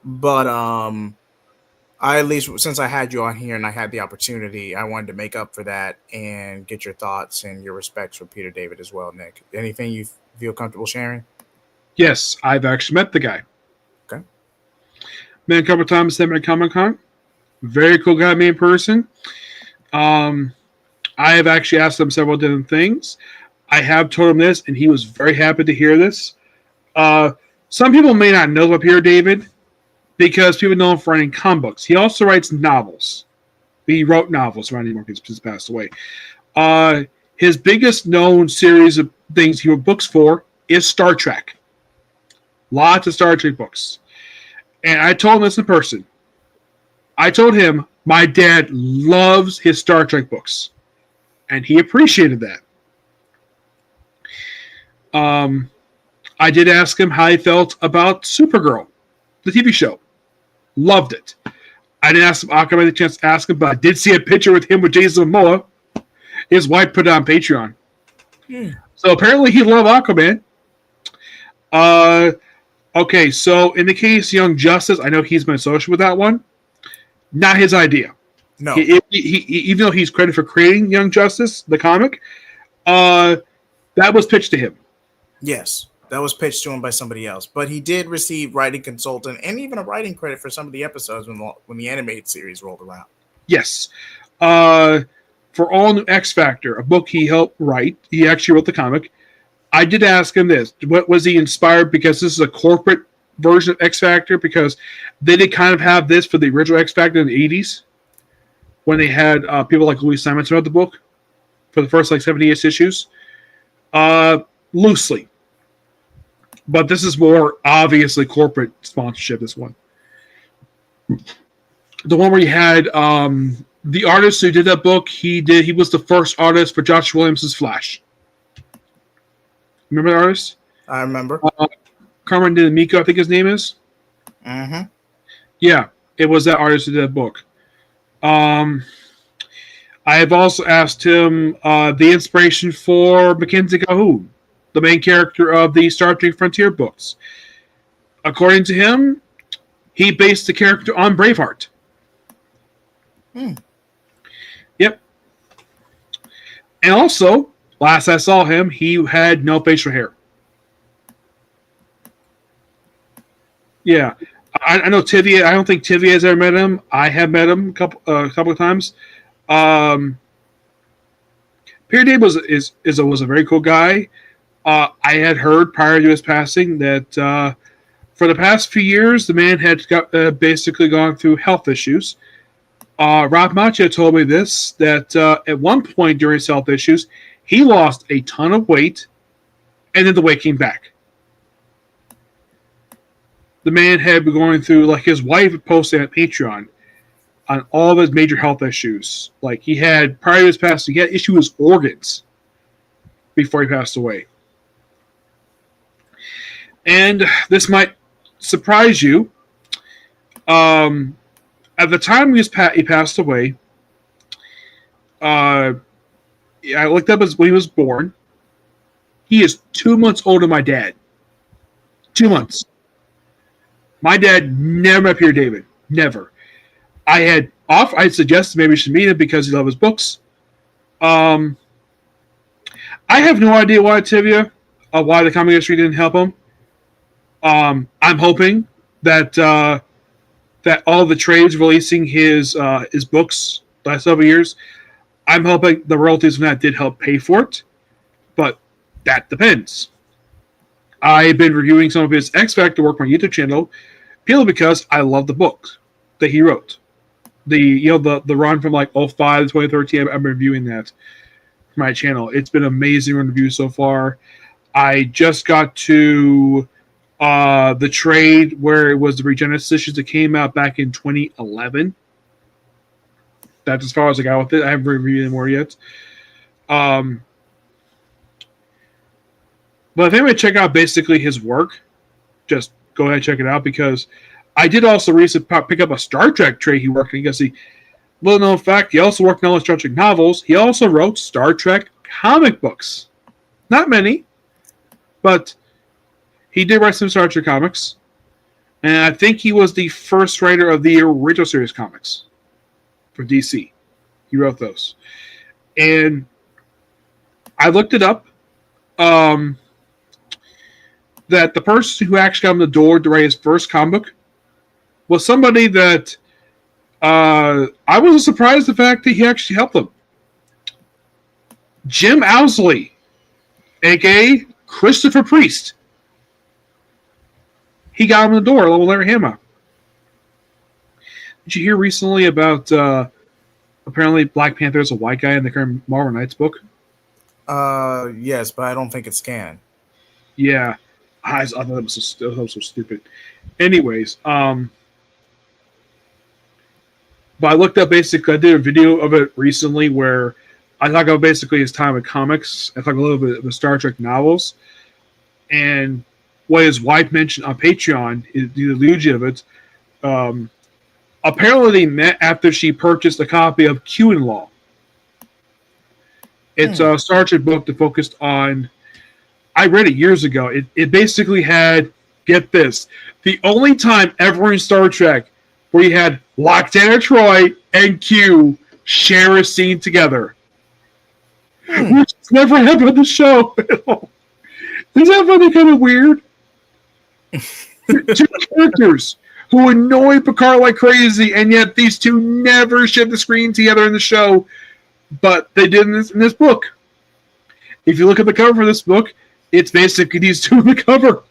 but I, at least since I had you on here and I had the opportunity, I wanted to make up for that and get your thoughts and your respects for Peter David as well, Nick. Anything you feel comfortable sharing? Yes, I've actually met the guy. Okay. Met a couple of times at Comic-Con. Very cool guy, me in person. I have actually asked him several different things. I have told him this, and he was very happy to hear this. Some people may not know about Peter David because people know him for writing comic books. He also writes novels. He wrote novels around anymore because he's passed away. His biggest known series of things he wrote books for is Star Trek. Lots of Star Trek books. And I told him this in person. I told him my dad loves his Star Trek books. And he appreciated that. I did ask him how he felt about Supergirl, the TV show. Loved it. I didn't ask him, I had a chance to ask him, but I did see a picture with him with Jason Momoa. His wife put it on Patreon. So apparently he loved Aquaman. Okay, so in the case Young Justice, I know he's been associated with that one. Not his idea. No. He, even though he's credited for creating Young Justice, the comic, that was pitched to him. Yes, that was pitched to him by somebody else. But he did receive writing consultant and even a writing credit for some of the episodes when the animated series rolled around. Yes. For All New X Factor, a book he helped write, he actually wrote the comic. I did ask him this. What was he inspired? Because this is a corporate version of X Factor, because they did kind of have this for the original X Factor in the 80s when they had people like Louis Simons wrote the book for the first 78 issues. Loosely. But this is more obviously corporate sponsorship, this one. The one where you had the artist who did that book, he was the first artist for Josh Williams' Flash. Remember the artist? I remember. Carmen D'Amico, I think his name is. Mm-hmm. Yeah, it was that artist who did that book. I have also asked him the inspiration for Mackenzie Calhoun, the main character of the Star Trek Frontier books. According to him, he based the character on Braveheart. Yep. And also, last I saw him, he had no facial hair. Yeah. I know Tivia. I don't think Tivia has ever met him. I have met him a couple of times. Peter David was a very cool guy. I had heard prior to his passing that for the past few years, the man had basically gone through health issues. Rob Macchio told me this, that at one point during his health issues, he lost a ton of weight, and then the weight came back. The man had been going through, like his wife had posted on Patreon on all of his major health issues. Like he had, prior to his passing, he had issues with his organs before he passed away. And this might surprise you. At the time he passed away, I looked up when he was born. He is 2 months older than my dad. 2 months. My dad never met Peter David. Never. I suggested maybe we should meet him because he loved his books. I have no idea why Tivia, why the comic industry didn't help him. I'm hoping that that all the trades releasing his books last several years, I'm hoping the royalties from that did help pay for it, but that depends. I've been reviewing some of his X Factor work on my YouTube channel purely because I love the books that he wrote. The run from like 05 to 2013, I've been reviewing that for my channel. It's been amazing review so far. I just got to the trade where it was the Regenesis that came out back in 2011. That's as far as I got with it. I haven't reviewed any more yet. But if anyone check out basically his work, just go ahead and check it out, because I did also recently pick up a Star Trek trade he worked on. You can see, little known fact, he also worked on all the Star Trek novels. He also wrote Star Trek comic books. Not many, but he did write some Star Trek comics. And I think he was the first writer of the original series comics for DC. He wrote those. And I looked it up. That the person who actually got him the door to write his first comic book was somebody that I wasn't surprised the fact that he actually helped them. Jim Owsley, a.k.a. Christopher Priest. He got him the door along with Larry Hama. Did you hear recently about apparently Black Panther is a white guy in the current Marvel Knights book? Yes, but I don't think it's canon. Yeah. I thought that was so stupid. Anyways, but I looked up basically, I did a video of it recently where I talk about basically his time with comics. I talk a little bit of the Star Trek novels. And what his wife mentioned on Patreon, the allusion of it, apparently they met after she purchased a copy of Q-in-Law. It's a Star Trek book that focused on, I read it years ago. It basically had, get this, the only time ever in Star Trek where you had Loctana Troy and Q share a scene together. Which never happened on the show at all. Isn't that really kind of weird? Two characters who annoy Picard like crazy, and yet these two never shared the screen together in the show, but they did in this book. If you look at the cover for this book, it's basically these two in the cover.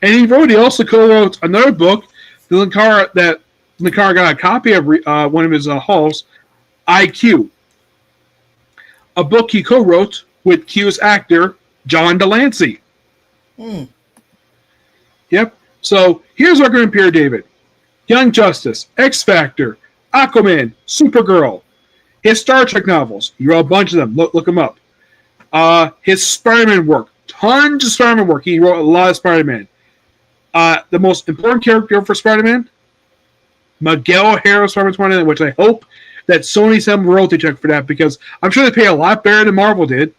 And he also co-wrote another book that Nakara got a copy of one of his hauls, IQ. A book he co-wrote with Q's actor, John Delancey. Yep. So here's our Grand Pierre David. Young Justice, X Factor, Aquaman, Supergirl. His Star Trek novels. He wrote a bunch of them. Look them up. His Spider-Man work. Tons of Spider-Man work. He wrote a lot of Spider-Man. The most important character for Spider-Man, Miguel O'Hara, Spider-Man 29, which I hope that Sony sent him a royalty check for that, because I'm sure they pay a lot better than Marvel did,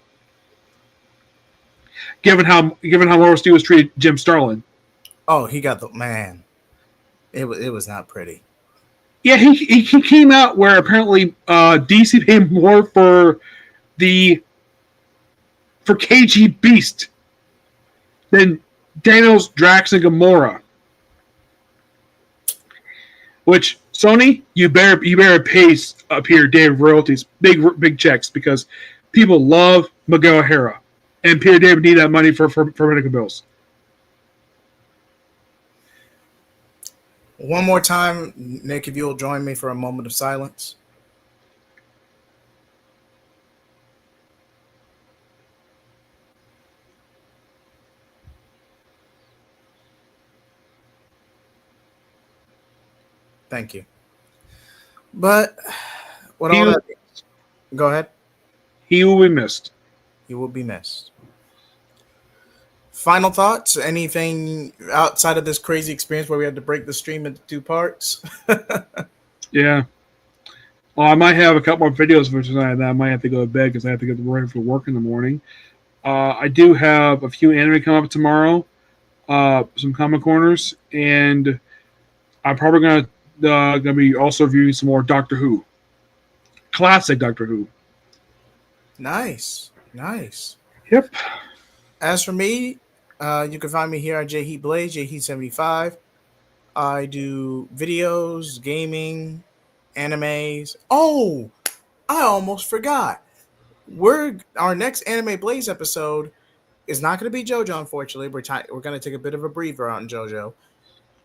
given how Marvel Studios treated Jim Starlin. Oh, he got the man. It was not pretty. Yeah, he came out where apparently DC paid more for KG Beast than Daniels, Drax, and Gamora. Which Sony, you better pay up here Dave royalties, big checks, because people love Miguel O'Hara, and Peter David need that money for medical bills. One more time, Nick, if you'll join me for a moment of silence. Thank you. But what all that means, go ahead. He will be missed. He will be missed. Final thoughts? Anything outside of this crazy experience where we had to break the stream into two parts? Yeah. Well, I might have a couple more videos for tonight that I might have to go to bed because I have to get ready for work in the morning. I do have a few anime come up tomorrow, some comic corners, and I'm probably gonna be also reviewing some more Doctor Who, classic Doctor Who. Nice. Yep. As for me, you can find me here on J Heat Blaze, J Heat 75. I do videos, gaming, animes. Oh, I almost forgot. Our next Anime Blaze episode is not going to be JoJo. Unfortunately, we're going to take a bit of a breather out in JoJo.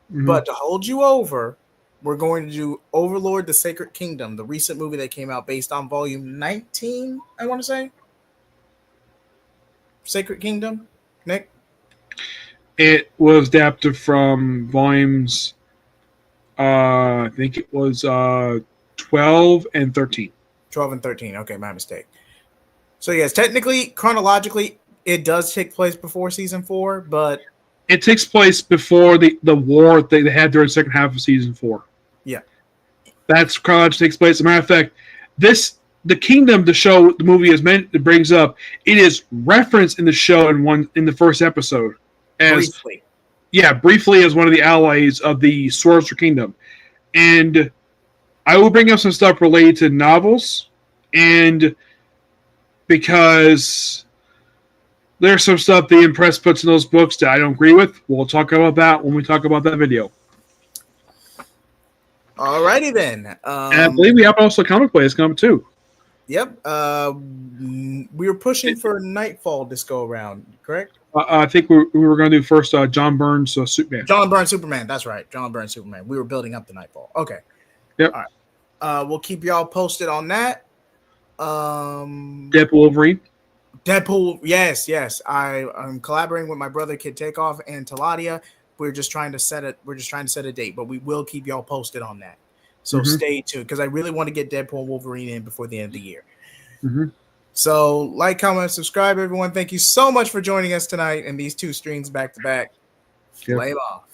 But to hold you over, we're going to do Overlord: The Sacred Kingdom, the recent movie that came out based on volume 19. I want to say Sacred Kingdom. Nick. It was adapted from volumes. I think it was 12 and 13. 12 and 13. Okay, my mistake. So yes, technically, chronologically, it does take place before season 4, but it takes place before the war they had during the second half of season 4. Yeah, that's chronologically takes place. As a matter of fact, the kingdom the show the movie is meant it brings up. It is referenced in the show in the first episode as briefly as one of the allies of the Sorcerer Kingdom, and I will bring up some stuff related to novels and because there's some stuff the Impress puts in those books that I don't agree with. We'll talk about that when we talk about that video. Alrighty then. And I believe we have also Comic Play is coming too. Yep. We were pushing for Nightfall this go around, correct? I think we were going to do first John Byrne's Superman. John Byrne Superman. That's right. John Byrne Superman. We were building up the Nightfall. Okay. Yep. All right. We'll keep y'all posted on that. Deadpool Wolverine. Deadpool, yes. I'm collaborating with my brother Kid Takeoff and Taladia. We're just trying to set a date, but we will keep y'all posted on that. So stay tuned because I really want to get Deadpool and Wolverine in before the end of the year. So like, comment, subscribe, everyone. Thank you so much for joining us tonight in these two streams back to back. Flame off.